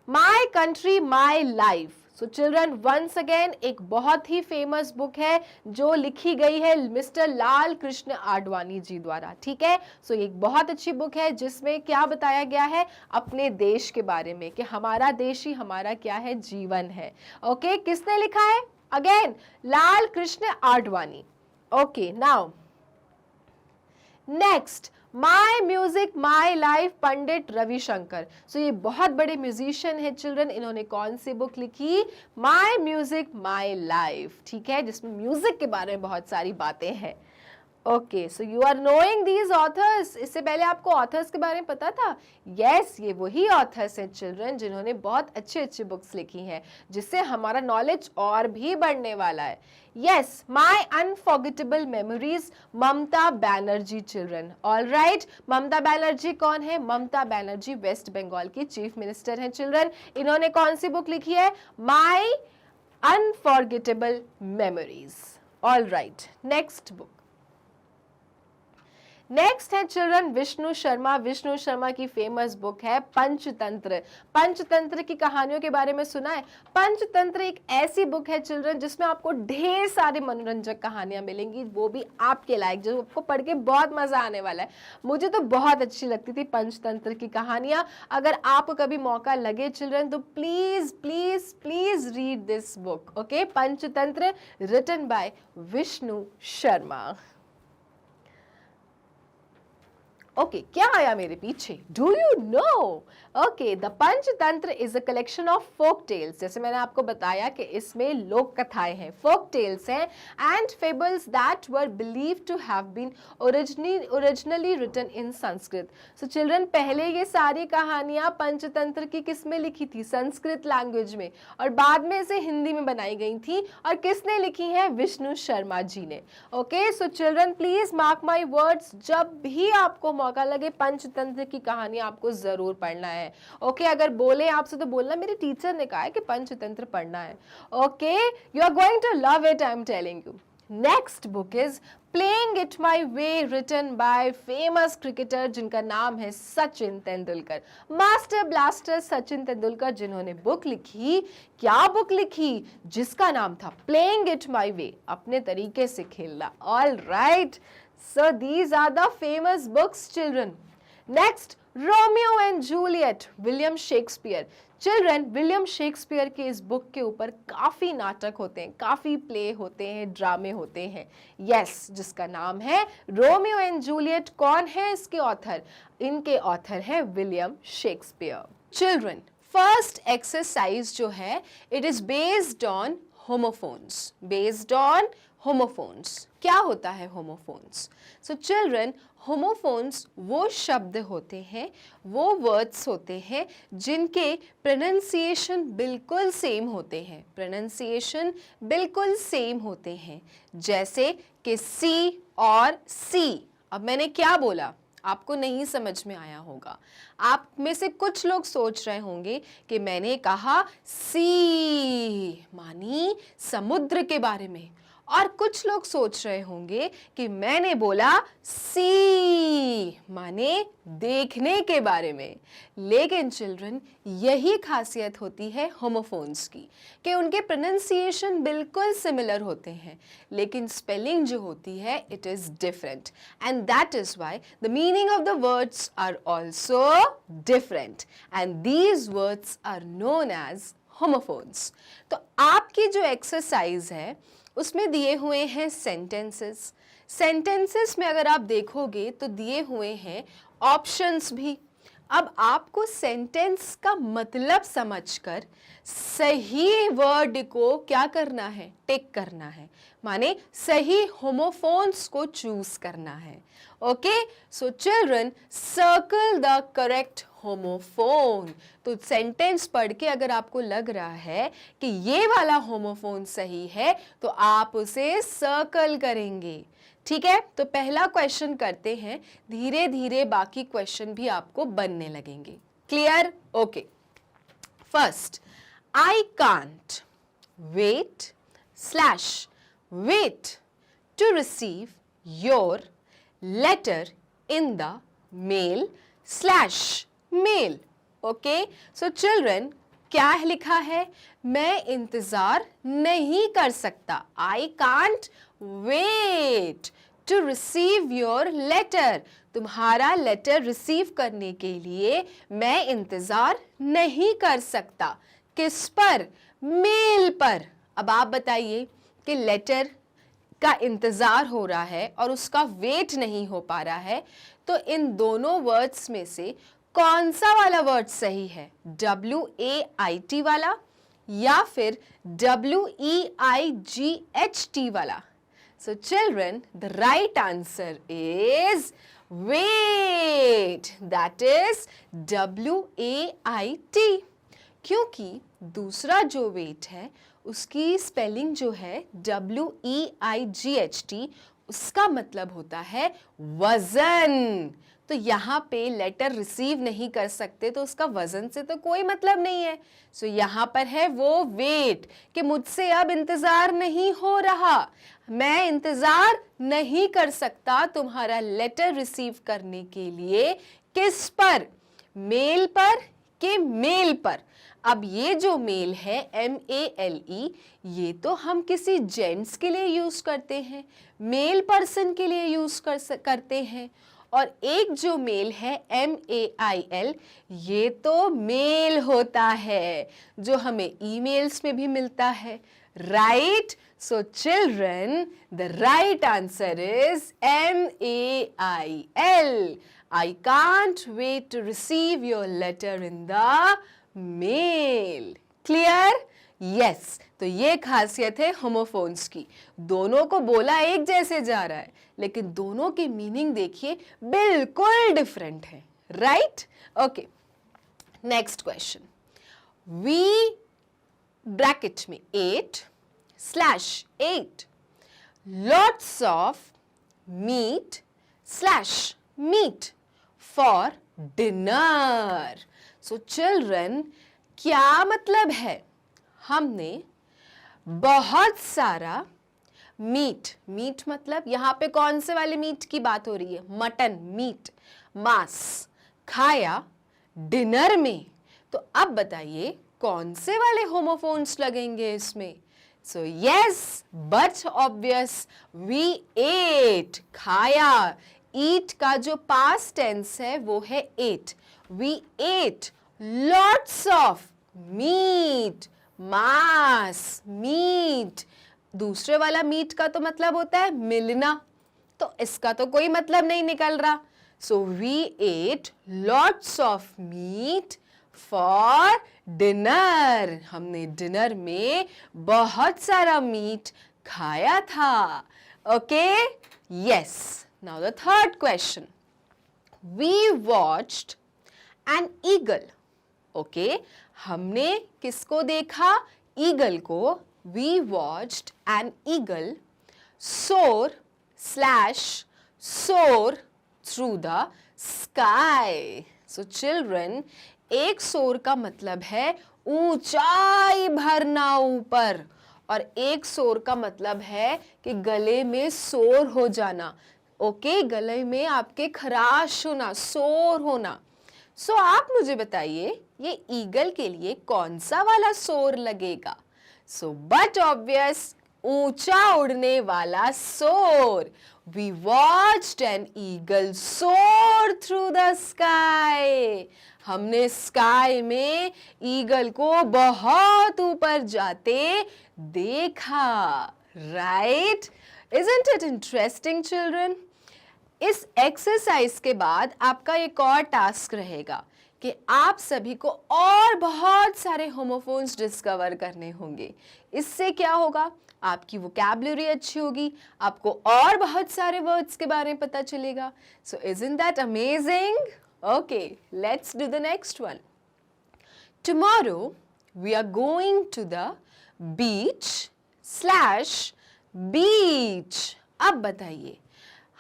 my country my life. So children once again एक बहुत ही फेमस बुक है जो लिखी गई है मिस्टर लाल कृष्ण आडवाणी जी द्वारा. ठीक है. सो एक बहुत अच्छी बुक है जिसमें क्या बताया गया है? अपने देश के बारे में कि हमारा देश ही हमारा क्या है? जीवन है. ओके. किसने लिखा है? Again Lal Krishna Advani. Okay. Now next my music my life Pandit Ravi Shankar. So ये बहुत बड़े म्यूजिशियन है चिल्ड्रन. इन्होंने कौन सी बुक लिखी? माई म्यूजिक माई लाइफ. ठीक है. जिसमें म्यूजिक के बारे में बहुत सारी बातें हैं. Okay, so you are knowing these authors. इससे पहले आपको ऑथर्स के बारे में पता था? यस, ये वही ऑथर्स हैं चिल्ड्रन जिन्होंने बहुत अच्छी अच्छी बुक्स लिखी हैं, जिससे हमारा नॉलेज और भी बढ़ने वाला है। यस, माई unforgettable memories, Mamata Banerjee children. All right, Mamata Banerjee कौन है? ममता बैनर्जी वेस्ट बंगाल की चीफ मिनिस्टर हैं चिल्ड्रन। इन्होंने कौन सी बुक लिखी है? My unforgettable memories. All right, next book. Next है चिल्ड्रन विष्णु शर्मा। विष्णु शर्मा की फेमस बुक है पंचतंत्र। पंचतंत्र की कहानियों के बारे में सुना है? पंचतंत्र एक ऐसी बुक है चिल्ड्रन जिसमें आपको ढेर सारी मनोरंजक कहानियां मिलेंगी, वो भी आपके लायक, जो आपको पढ़ के बहुत मजा आने वाला है। मुझे तो बहुत अच्छी लगती थी पंचतंत्र की कहानियां। अगर आपको कभी मौका लगे चिल्ड्रन तो please please please read this book. Okay, Panchatantra written by Vishnu Sharma. Okay, क्या आया मेरे पीछे? Do you know? Okay, the Panchatantra is a collection of folk tales. जैसे मैंने आपको बताया कि इसमें लोक कथाएं हैं, फोक टेल्स हैं, and fables that were believed to have been originally written in Sanskrit. So children, पहले ये सारी कहानियां पंचतंत्र की किस में लिखी थी? संस्कृत लैंग्वेज में, और बाद में इसे हिंदी में बनाई गई थी। और किसने लिखी है? विष्णु शर्मा जी ने। Okay, so children please mark my words, जब भी आपको मौका लगे पंचतंत्र की कहानी आपको जरूर पढ़ना है। ओके, अगर बोले आपसे तो बोलना मेरे टीचर ने कहा है कि पंचतंत्र पढ़ना है। Okay, you are going to love it, I am telling you. Next book is playing it my way, written by famous cricketer जिनका नाम है सचिन तेंदुलकर। मास्टर ब्लास्टर सचिन तेंदुलकर, जिन्होंने बुक लिखी, क्या बुक लिखी? जिसका नाम था प्लेइंग इट माई वे, अपने तरीके से खेलना। All right, so these are the famous books children. Next, Romeo and Juliet, William Shakespeare. Children, William Shakespeare के इस बुक के ऊपर काफी नाटक होते हैं, काफी प्ले होते हैं, ड्रामे होते हैं। यस, जिसका नाम है रोमियो एंड जूलियट। कौन है इसके ऑथर? इनके ऑथर है William Shakespeare. Children, first exercise जो है it is based on homophones. Based on homophones. क्या होता है होमोफोन्स? सो चिल्ड्रन, होमोफोन्स वो शब्द होते हैं, वो वर्ड्स होते हैं जिनके प्रोनाउंसिएशन बिल्कुल सेम होते हैं। प्रोनाउंसिएशन बिल्कुल सेम होते हैं, जैसे कि सी और सी। अब मैंने क्या बोला? आपको नहीं समझ में आया होगा। आप में से कुछ लोग सोच रहे होंगे कि मैंने कहा सी मानी समुद्र के बारे में, और कुछ लोग सोच रहे होंगे कि मैंने बोला सी माने देखने के बारे में। लेकिन चिल्ड्रन, यही खासियत होती है होमोफोन्स की कि उनके प्रोनाउंसिएशन बिल्कुल सिमिलर होते हैं, लेकिन स्पेलिंग जो होती है it is different, and that is why the meaning of the words are also different, and these words are known as homophones. तो आपकी जो एक्सरसाइज है उसमें दिए हुए हैं सेंटेंसेस। सेंटेंसेस में अगर आप देखोगे तो दिए हुए हैं ऑप्शंस भी। अब आपको सेंटेंस का मतलब समझकर सही वर्ड को क्या करना है? टिक करना है, माने सही होमोफोन्स को चूज करना है। Okay, so children, circle the correct homophone. तो सेंटेंस पढ़ के अगर आपको लग रहा है कि ये वाला होमोफोन सही है तो आप उसे सर्कल करेंगे। ठीक है, तो पहला क्वेश्चन करते हैं, धीरे धीरे बाकी क्वेश्चन भी आपको बनने लगेंगे। Clear? Okay, first, I can't wait to receive your letter in the mail. Okay, so children, क्या लिखा है? मैं इंतजार नहीं कर सकता। I can't wait to receive your letter. तुम्हारा लेटर रिसीव करने के लिए मैं इंतजार नहीं कर सकता। किस पर? मेल पर। अब आप बताइए कि लेटर का इंतजार हो रहा है और उसका वेट नहीं हो पा रहा है, तो इन दोनों वर्ड्स में से कौन सा वाला वर्ड सही है? WAIT वाला या फिर WEIGHT वाला? So children, the right answer is weight. That is WAIT. क्योंकि दूसरा जो वेट है उसकी स्पेलिंग जो है WEIGHT, उसका मतलब होता है वजन। तो यहाँ पे लेटर रिसीव नहीं कर सकते तो उसका वजन से तो कोई मतलब नहीं है। सो यहाँ पर है वो वेट कि मुझसे अब इंतजार नहीं हो रहा, मैं इंतजार नहीं कर सकता तुम्हारा लेटर रिसीव करने के लिए। किस पर? मेल पर के मेल पर। अब ये जो मेल है MALE, ये तो हम किसी जेंट्स के लिए यूज करते हैं, मेल पर्सन के लिए यूज करते हैं। और एक जो मेल है MAIL, ये तो मेल होता है जो हमें ईमेल्स में भी मिलता है, right? So children, the right answer is MAIL. I can't wait to receive your letter in the mail. Clear? Yes. तो ये खासियत है होमोफोन्स की, दोनों को बोला एक जैसे जा रहा है लेकिन दोनों की मीनिंग देखिए बिल्कुल डिफरेंट है, right? Okay, next question. We bracket में 8/8 lots of meat/meat for dinner. So children, क्या मतलब है? हमने बहुत सारा मीट मतलब यहाँ पे कौन से वाले मीट की बात हो रही है? मटन, मीट, मांस खाया डिनर में। तो अब बताइए कौन से वाले होमोफोन्स लगेंगे इसमें? So yes, but obvious, we ate, खाया। ईट का जो पास्ट टेंस है वो है ate. We ate lots of meat, मांस, मीट। दूसरे वाला मीट का तो मतलब होता है मिलना, तो इसका तो कोई मतलब नहीं निकल रहा। So we ate lots of meat for dinner. हमने डिनर में बहुत सारा मीट खाया था। Okay, yes. Now the third question. We watched an eagle. Okay, हमने किसको देखा? ईगल को। We watched an eagle soar through the sky. So children, एक सोर का मतलब है ऊंचाई भरना ऊपर, और एक सोर का मतलब है कि गले में सोर हो जाना। ओके, गले में आपके खराश होना, सोर होना। सो आप मुझे बताइए ये ईगल के लिए कौन सा वाला सोर लगेगा? सो बट ऑब्वियस, ऊंचा उड़ने वाला सोर। वी वॉच्ड एन ईगल सोर थ्रू द स्काई। हमने स्काई में ईगल को बहुत ऊपर जाते देखा, right? Isn't it interesting children? इस एक्सरसाइज के बाद आपका एक और टास्क रहेगा कि आप सभी को और बहुत सारे होमोफोन्स डिस्कवर करने होंगे। इससे क्या होगा? आपकी वोकैबुलरी अच्छी होगी, आपको और बहुत सारे वर्ड्स के बारे में पता चलेगा। So isn't that amazing? Okay, let's do the next one. Tomorrow we are going to the beach. अब बताइए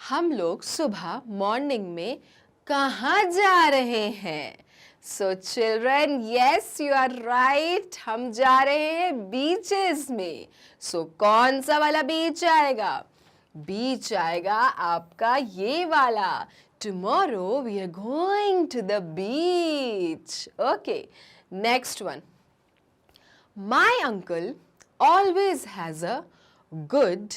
हम लोग सुबह मॉर्निंग में कहाँ जा रहे हैं? So children, yes you are right, हम जा रहे हैं बीचेस में। सो कौन सा वाला बीच आएगा? बीच आएगा आपका ये वाला। Tomorrow we are going to the beach. Okay, next one. My uncle always has a good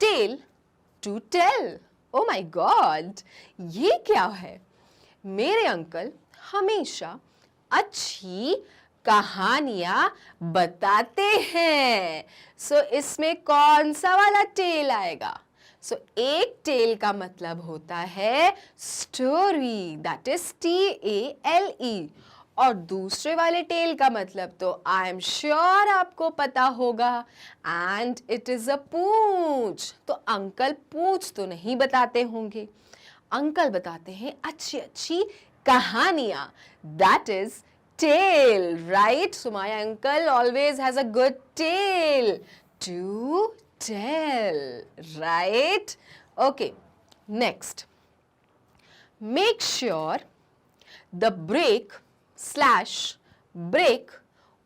tale to tell. Oh my God, ये क्या है? मेरे अंकल हमेशा अच्छी कहानियां बताते हैं। सो इसमें कौन सा वाला टेल आएगा? सो एक टेल का मतलब होता है स्टोरी, दैट इज TALE, और दूसरे वाले टेल का मतलब तो आई एम श्योर आपको पता होगा, एंड इट इज अ पूंछ। तो अंकल पूंछ तो नहीं बताते होंगे, अंकल बताते हैं अच्छी अच्छी कहानियां, that is tale, right? So my uncle always has a good tale to tell, right? Okay, next, make sure the brake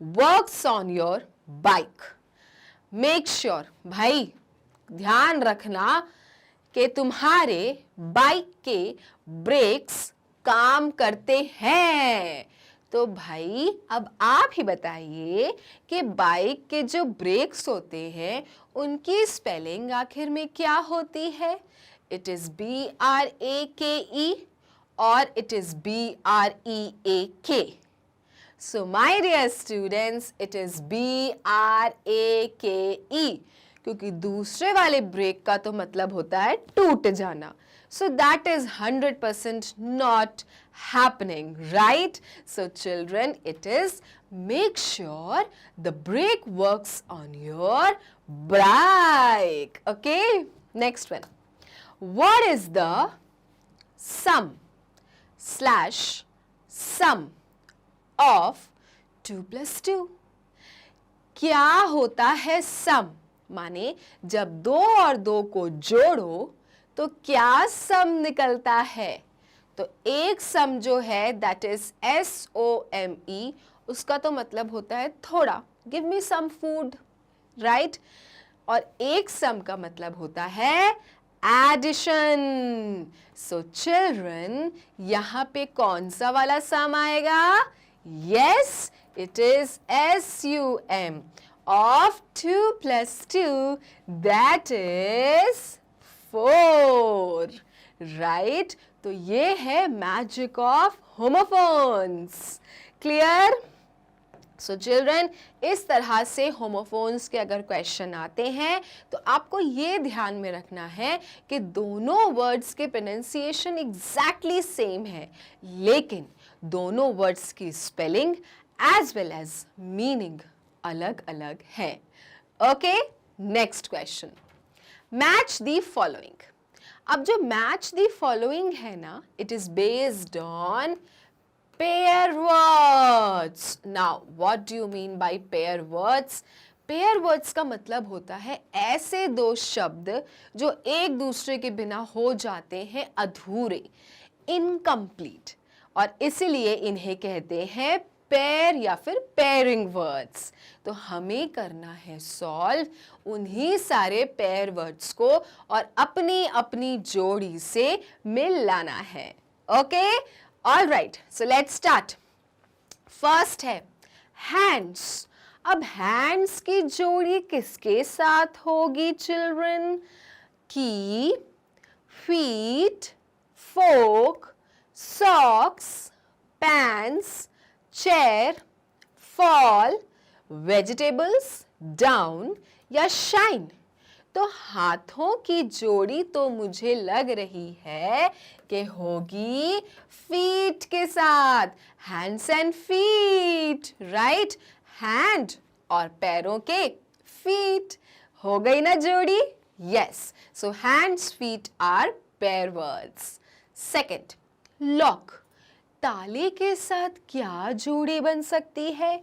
works on your bike. Make sure, भाई ध्यान रखना कि तुम्हारे बाइक के ब्रेक्स काम करते हैं। तो भाई अब आप ही बताइए कि बाइक के जो ब्रेक्स होते हैं उनकी स्पेलिंग आखिर में क्या होती है? It is B-R-A-K-E or it is B-R-E-A-K. So my dear students, it is B-R-A-K-E, क्योंकि दूसरे वाले ब्रेक का तो मतलब होता है टूट जाना. So that is 100% not happening, right? So children, it is make sure the brake works on your bike. Okay? Next one. What is the sum/sum of 2 plus 2? क्या होता है सम? माने जब 2 और 2 को जोड़ो तो क्या सम निकलता है? तो एक सम जो है दैट इज SOME, उसका तो मतलब होता है थोड़ा, give me some food, right? और एक सम का मतलब होता है एडिशन. सो चिल्ड्रन, यहां पे कौन सा वाला सम आएगा? Yes, it is SUM of 2 plus 2, that is 4, right? तो ये है magic of homophones. Clear? So children, इस तरह से होमोफोन्स के अगर क्वेश्चन आते हैं तो आपको ये ध्यान में रखना है कि दोनों वर्ड्स के प्रोनाउंसिएशन एग्जैक्टली सेम है, लेकिन दोनों वर्ड्स की spelling as well as meaning अलग अलग है. Okay, next question, match the following. अब जो मैच द फॉलोइंग है ना, it is based on pair words. Now, what do you mean by pair words? Pair words का मतलब होता है ऐसे दो शब्द जो एक दूसरे के बिना हो जाते हैं अधूरे, इनकम्प्लीट, और इसीलिए इन्हें कहते हैं पेयर या फिर पेयरिंग वर्ड्स. तो हमें करना है सॉल्व उन्हीं सारे पेयर वर्ड्स को और अपनी अपनी जोड़ी से मिल लाना है. Okay, all right, so let's start. First है हैंड्स. अब हैंड्स की जोड़ी किसके साथ होगी children? Key, feet, fork, socks, pants, chair, fall, vegetables, down या शाइन. तो हाथों की जोड़ी तो मुझे लग रही है कि होगी फीट के साथ. Hands and feet, right? Hand और पैरों के फीट, हो गई ना जोड़ी? Yes, so hands feet are pair words. Second, lock. ताले के साथ क्या जोड़ी बन सकती है?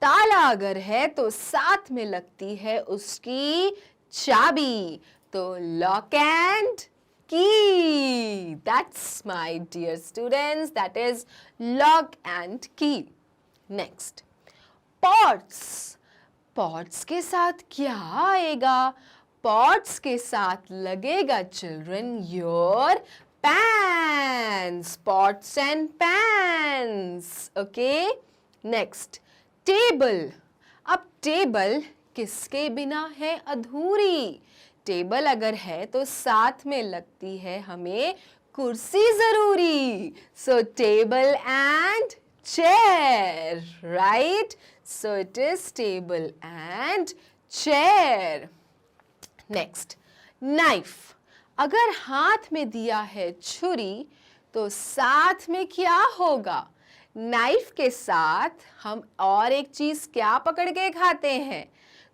ताला अगर है तो साथ में लगती है उसकी चाबी. तो lock and key, that's my dear students, that is lock and key. Next, pots. Pots के साथ क्या आएगा? पॉट्स के साथ लगेगा children your pans, pots and pans. Okay, next, table. अब टेबल किसके बिना है अधूरी? टेबल अगर है तो साथ में लगती है हमें कुर्सी जरूरी. सो table and chair, right? So it is table and chair. Next, knife. अगर हाथ में दिया है छुरी तो साथ में क्या होगा? नाइफ के साथ हम और एक चीज क्या पकड़ के खाते हैं?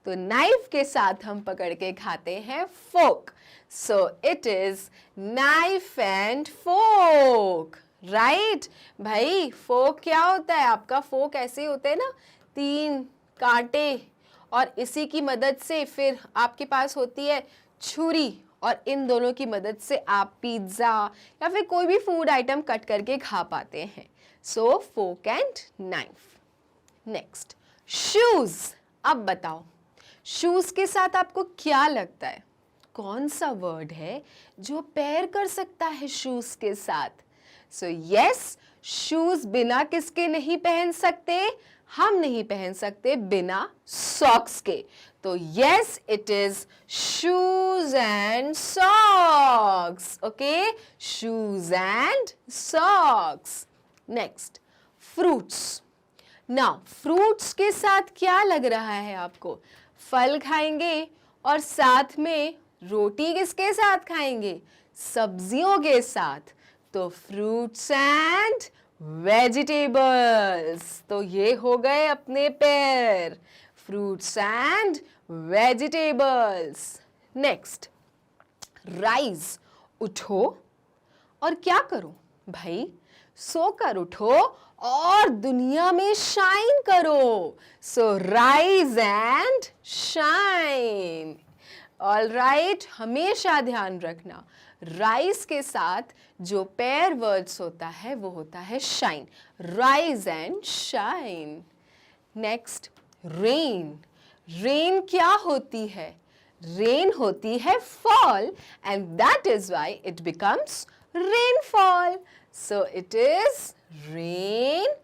तो नाइफ के साथ हम पकड़ के खाते हैं fork. So it is knife and fork. Right भाई, फोक क्या होता है आपका? फोक ऐसे होते हैं ना, 3 कांटे, और इसी की मदद से फिर आपके पास होती है छुरी, और इन दोनों की मदद से आप पिज्ज़ा या फिर कोई भी फूड आइटम कट करके खा पाते हैं. सो फोक एंड नाइफ. Next, shoes. अब बताओ, शूज के साथ आपको क्या लगता है? कौन सा वर्ड है जो पेयर कर सकता है शूज के साथ? सो यस, शूज बिना किसके नहीं पहन सकते? हम नहीं पहन सकते बिना सॉक्स के. तो yes, it is shoes and socks. Okay, shoes and socks. Next, fruits. Now fruits के साथ क्या लग रहा है आपको? फल खाएंगे और साथ में रोटी किसके साथ खाएंगे? सब्जियों के साथ. तो फ्रूट्स एंड वेजिटेबल्स. तो ये हो गए अपने pair, fruits and vegetables. Next, rise. उठो और क्या करो भाई? सोकर उठो और दुनिया में शाइन करो. So rise and shine. All right, हमेशा ध्यान रखना, राइज के साथ जो पेयर वर्ड्स होता है वो होता है shine. Rise and shine. Next, rain. Rain क्या होती है? रेन होती है fall, and that is why it becomes rainfall. So it is rain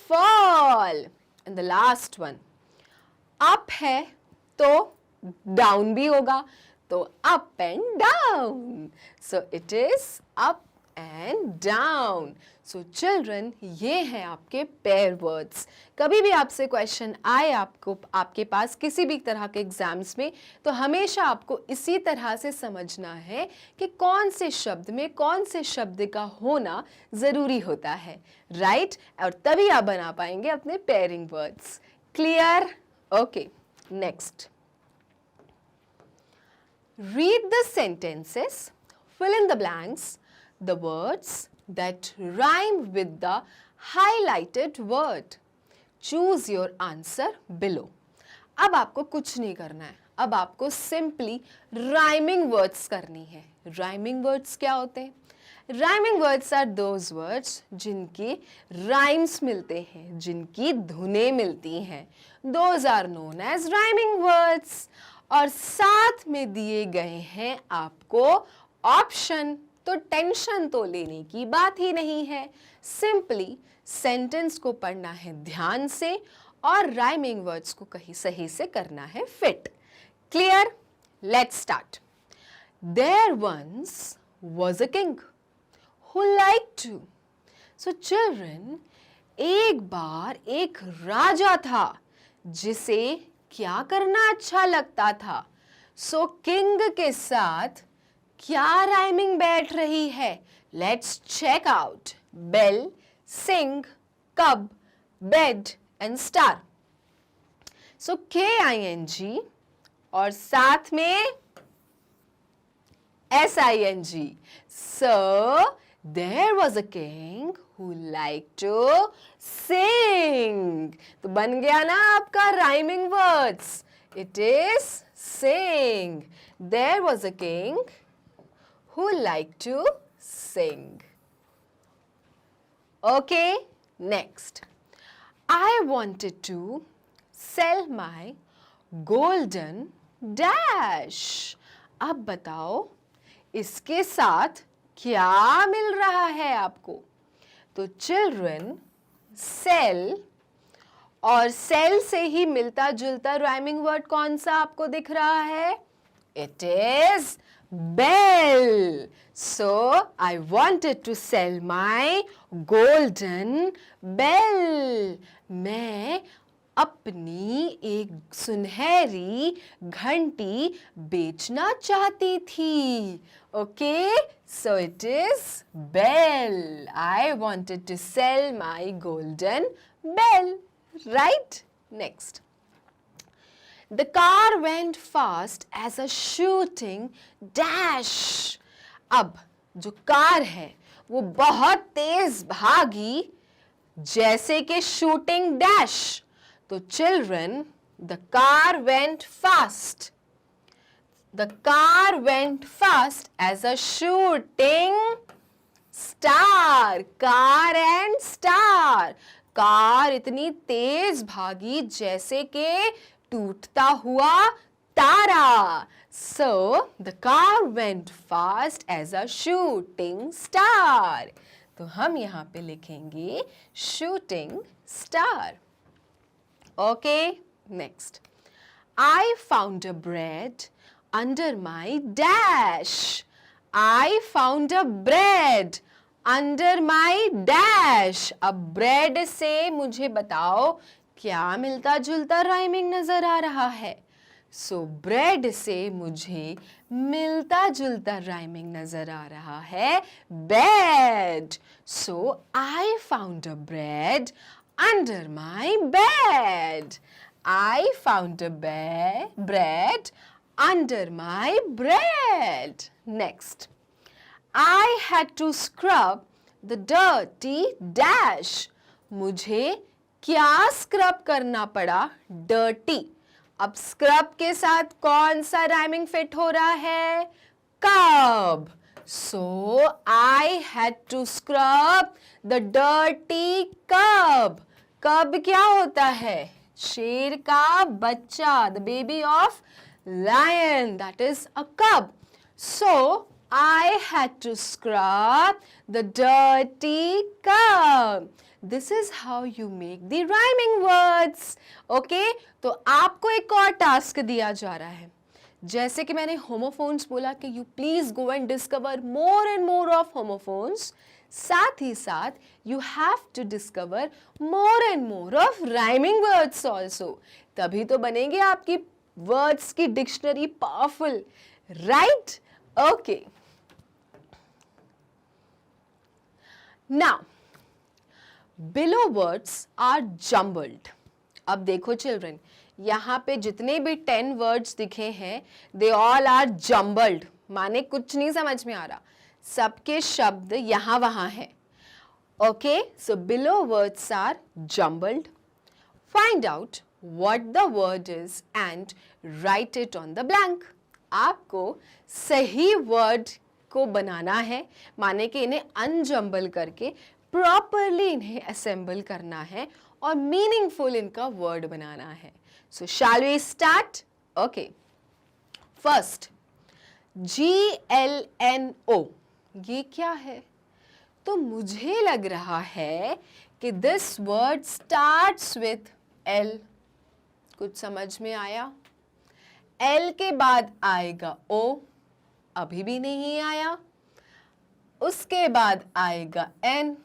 fall. And the last one, up है तो डाउन भी होगा, तो up and down. So it is up and down. So children, ये हैं आपके पेयर वर्ड्स. कभी भी आपसे क्वेश्चन आए आपको आपके पास किसी भी तरह के एग्जाम्स में, तो हमेशा आपको इसी तरह से समझना है कि कौन से शब्द में कौन से शब्द का होना ज़रूरी होता है. राइट? और तभी आप बना पाएंगे अपने pairing words. Clear? Okay, next. Read the sentences, fill in the blanks, the words that rhyme with the highlighted word. Choose your answer below. अब आपको कुछ नहीं करना है, अब आपको सिंपली राइमिंग वर्ड्स करनी है. राइमिंग वर्ड्स क्या होते हैं? Rhyming words are those words जिनके राइम्स मिलते हैं, जिनकी धुनें मिलती हैं. Those are known as rhyming words. और साथ में दिए गए हैं आपको ऑप्शन, तो टेंशन तो लेने की बात ही नहीं है. सिंपली सेंटेंस को पढ़ना है ध्यान से और राइमिंग वर्ड्स को कहीं सही से करना है fit. Clear? Let's start. There once was a king who liked to. So children, एक बार एक राजा था जिसे क्या करना अच्छा लगता था. सो किंग के साथ क्या राइमिंग बैठ रही है? Let's check out. Bell, sing, cub, bed and star. So KING और साथ में SING. So there was a king who like to sing. तो बन गया ना आपका rhyming words. It is sing. There was a king who liked to sing. Okay, next. I wanted to sell my golden dash. अब बताओ इसके साथ क्या मिल रहा है आपको? तो चिल्ड्रन, सेल और सेल से ही मिलता जुलता राइमिंग वर्ड कौन सा आपको दिख रहा है? It is bell. So I wanted to sell my golden bell. मैं अपनी एक सुनहरी घंटी बेचना चाहती थी. Okay, so it is bell. I wanted to sell my golden bell. Right? Next. The car went fast as a shooting dash. अब जो कार है वो बहुत तेज भागी जैसे कि शूटिंग डैश. तो children, the car went fast. The car went fast as a shooting star. Car and star. Car इतनी तेज भागी जैसे कि टूटता हुआ तारा. So the car went fast as a shooting star. तो हम यहाँ पे लिखेंगे shooting star. Okay, next. I found a bread under my dash. I found a bread under my dash. अब bread से मुझे बताओ क्या मिलता जुलता राइमिंग नजर आ रहा है. सो ब्रेड से मुझे मिलता जुलता राइमिंग नजर आ रहा है bed. So I found a bread under my bed. I found a bread under my bread. Next. I had to scrub the dirty dash. मुझे क्या स्क्रब करना पड़ा? डर्टी. अब स्क्रब के साथ कौन सा राइमिंग फिट हो रहा है? Cub. So I had to scrub the dirty cub. Cub क्या होता है? शेर का बच्चा, the baby of lion, that is a cub. So I had to scrub the dirty cub. This is how you make the rhyming words. Okay? तो आपको एक और टास्क दिया जा रहा है. जैसे कि मैंने होमोफोन्स बोला कि you please go and discover more and more of homophones. साथ ही साथ you have to discover more and more of rhyming words also. तभी तो बनेंगे आपकी words की dictionary powerful. Right? Okay. Now, below words are jumbled. अब देखो चिल्ड्रन, यहाँ पे जितने भी 10 वर्ड्स दिखे हैं they all are jumbled. माने कुछ नहीं समझ में आ रहा, सबके शब्द यहाँ वहाँ हैं. Okay, so below words are jumbled. Find out what the word is and write it on the blank. आपको सही वर्ड को बनाना है, माने कि इन्हें अनजम्बल करके प्रॉपरली इन्हें असेंबल करना है और मीनिंगफुल इनका वर्ड बनाना है. So shall we start? Okay. First, GLNO. ये क्या है? तो मुझे लग रहा है कि this word starts with L. कुछ समझ में आया? L के बाद आएगा O. अभी भी नहीं आया. उसके बाद आएगा N.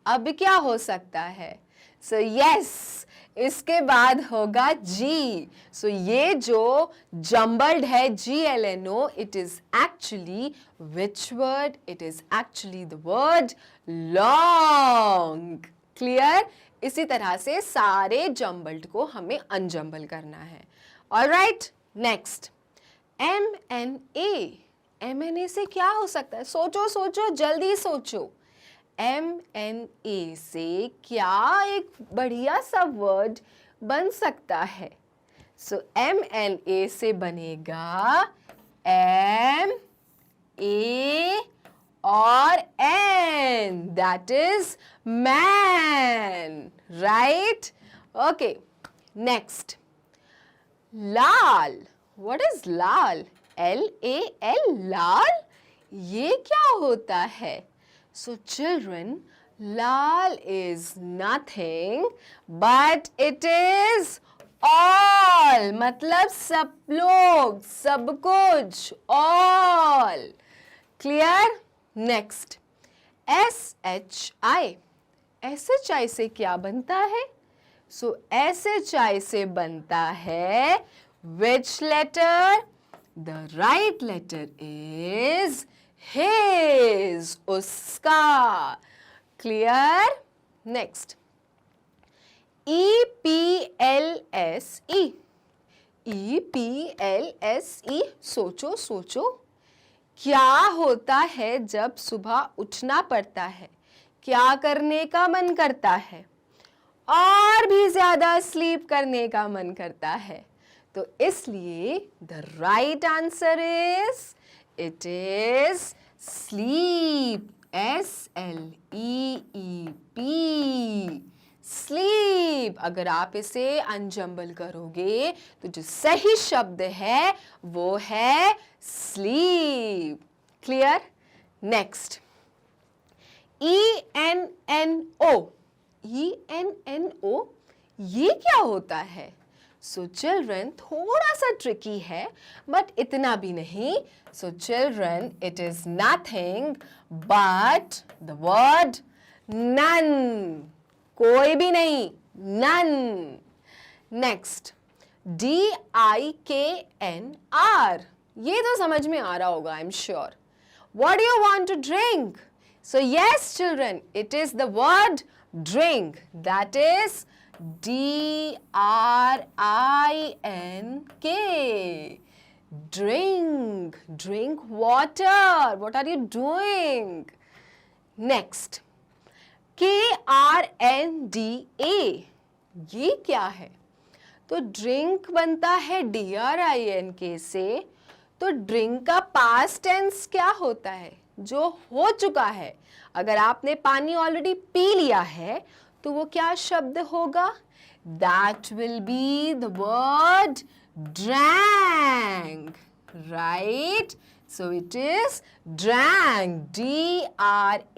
अब क्या हो सकता है? सो यस, इसके बाद होगा G. सो ये जो जम्बल्ड है GLNO, it is actually which word? It is actually the word long. Clear? इसी तरह से सारे जम्बल्ड को हमें अनजम्बल करना है. Alright, next. MNA. MNA से क्या हो सकता है? सोचो सोचो, जल्दी सोचो. MNA से क्या एक बढ़िया सा वर्ड बन सकता है? सो MNA से बनेगा M, A और N. That is man. Right? Okay. Next. Lal. What is Lal? LAL, लाल. ये क्या होता है? So children, Lal is nothing but it is all. मतलब सब लोग, सब कुछ, all. Clear? Next. SHI. SHI से क्या बनता है? सो SHI से बनता है which letter? The right letter is his, उसका. Clear? Next. EPLSE. EPLSE. सोचो सोचो, क्या होता है जब सुबह उठना पड़ता है? क्या करने का मन करता है? और भी ज्यादा स्लीप करने का मन करता है. तो इसलिए the right answer is, it is sleep. SLEEP. Sleep. अगर आप इसे अनजम्बल करोगे तो जो सही शब्द है वो है sleep. Clear? Next. ENNO. ENNO, ये क्या होता है? सो चिल्ड्रन, थोड़ा सा ट्रिकी है बट इतना भी नहीं. So children, it is nothing but the word none. कोई भी नहीं, नन. नेक्स्ट. DIKNR. ये तो समझ में आ रहा होगा, I am sure. What do you want to drink? So yes children, it is the word drink. That is DRINK. Drink. Drink water. What are you doing? Next. KRNDA. ये क्या है? तो ड्रिंक बनता है DRINK से. तो ड्रिंक का पास्ट टेंस क्या होता है? जो हो चुका है. अगर आपने पानी ऑलरेडी पी लिया है तो वो क्या शब्द होगा? That will be the word drank. Right? So it is drank. DRANK.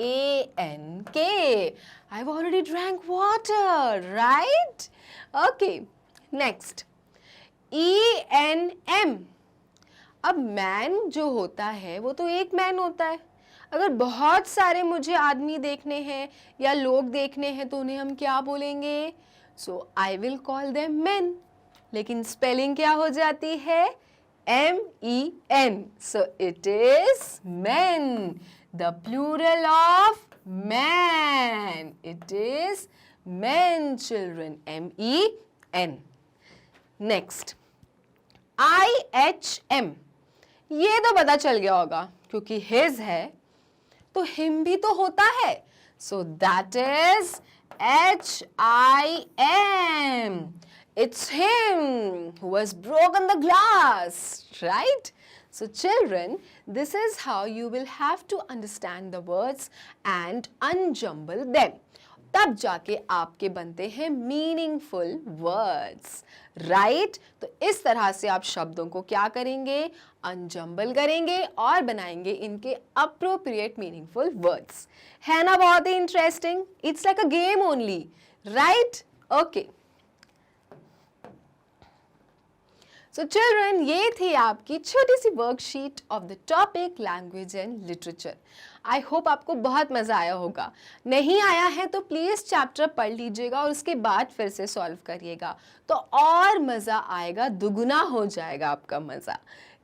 I've already drank water. Right? Okay. Next. ENM. अब मैन जो होता है वो तो एक मैन होता है. अगर बहुत सारे मुझे आदमी देखने हैं या लोग देखने हैं तो उन्हें हम क्या बोलेंगे? So I will call them men. लेकिन स्पेलिंग क्या हो जाती है? MEN. So it is men. The plural of man. It is men children. MEN. Next. IHM. ये तो पता चल गया होगा क्योंकि his है तो him भी तो होता है. So that is HIM. It's him who has broken the glass, right? So children, this is how you will have to understand the words and unjumble them. तब जाके आपके बनते हैं मीनिंगफुल वर्ड्स, राइट? तो इस तरह से आप शब्दों को क्या करेंगे? अनजम्बल करेंगे और बनाएंगे इनके अप्रोप्रिएट मीनिंगफुल वर्ड्स. है ना बहुत ही interesting? It's like a game only, right? Okay. So children, ये थी आपकी छोटी सी worksheet of the topic language and literature. I hope आपको बहुत मज़ा आया होगा. नहीं आया है तो प्लीज़ चैप्टर पढ़ लीजिएगा और उसके बाद फिर से सॉल्व करिएगा तो और मज़ा आएगा, दुगुना हो जाएगा आपका मज़ा.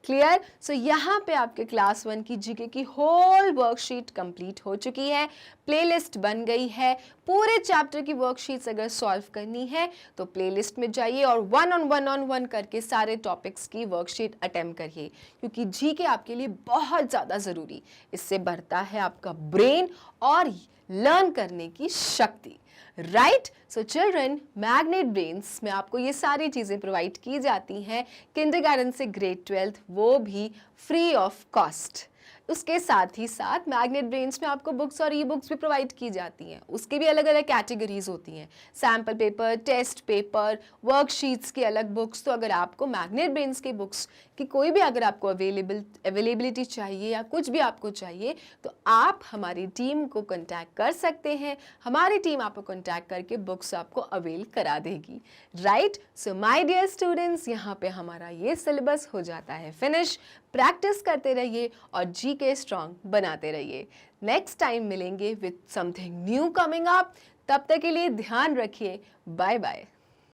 क्लियर? सो यहाँ पे आपके क्लास 1 की जीके की होल वर्कशीट कंप्लीट हो चुकी है. प्लेलिस्ट बन गई है. पूरे चैप्टर की वर्कशीट्स अगर सॉल्व करनी है तो प्लेलिस्ट में जाइए और वन ऑन वन करके सारे टॉपिक्स की वर्कशीट अटेम्प्ट करिए क्योंकि जीके आपके लिए बहुत ज़्यादा ज़रूरी. इससे बढ़ता है आपका ब्रेन और लर्न करने की शक्ति, right? So children, magnet brains में आपको ये सारी चीज़ें प्रोवाइड की जाती हैं किंडरगार्टन से ग्रेड 12, वो भी फ्री ऑफ कॉस्ट. उसके साथ ही साथ मैग्नेट ब्रेन्स में आपको बुक्स और ई बुक्स भी प्रोवाइड की जाती हैं. उसकी भी अलग अलग कैटेगरीज होती हैं, sample paper, test paper, worksheets की अलग बुक्स. तो अगर आपको मैग्नेट ब्रेन्स की बुक्स की कोई भी अगर आपको अवेलेबिलिटी चाहिए या कुछ भी आपको चाहिए तो आप हमारी टीम को कॉन्टैक्ट कर सकते हैं. हमारी टीम आपको कॉन्टैक्ट करके बुक्स आपको अवेल करा देगी, right? So my dear students, यहाँ पे हमारा ये सिलेबस हो जाता है फिनिश. प्रैक्टिस करते रहिए और जीके स्ट्रॉन्ग बनाते रहिए. नेक्स्ट टाइम मिलेंगे with something new coming up. तब तक के लिए ध्यान रखिए. Bye bye.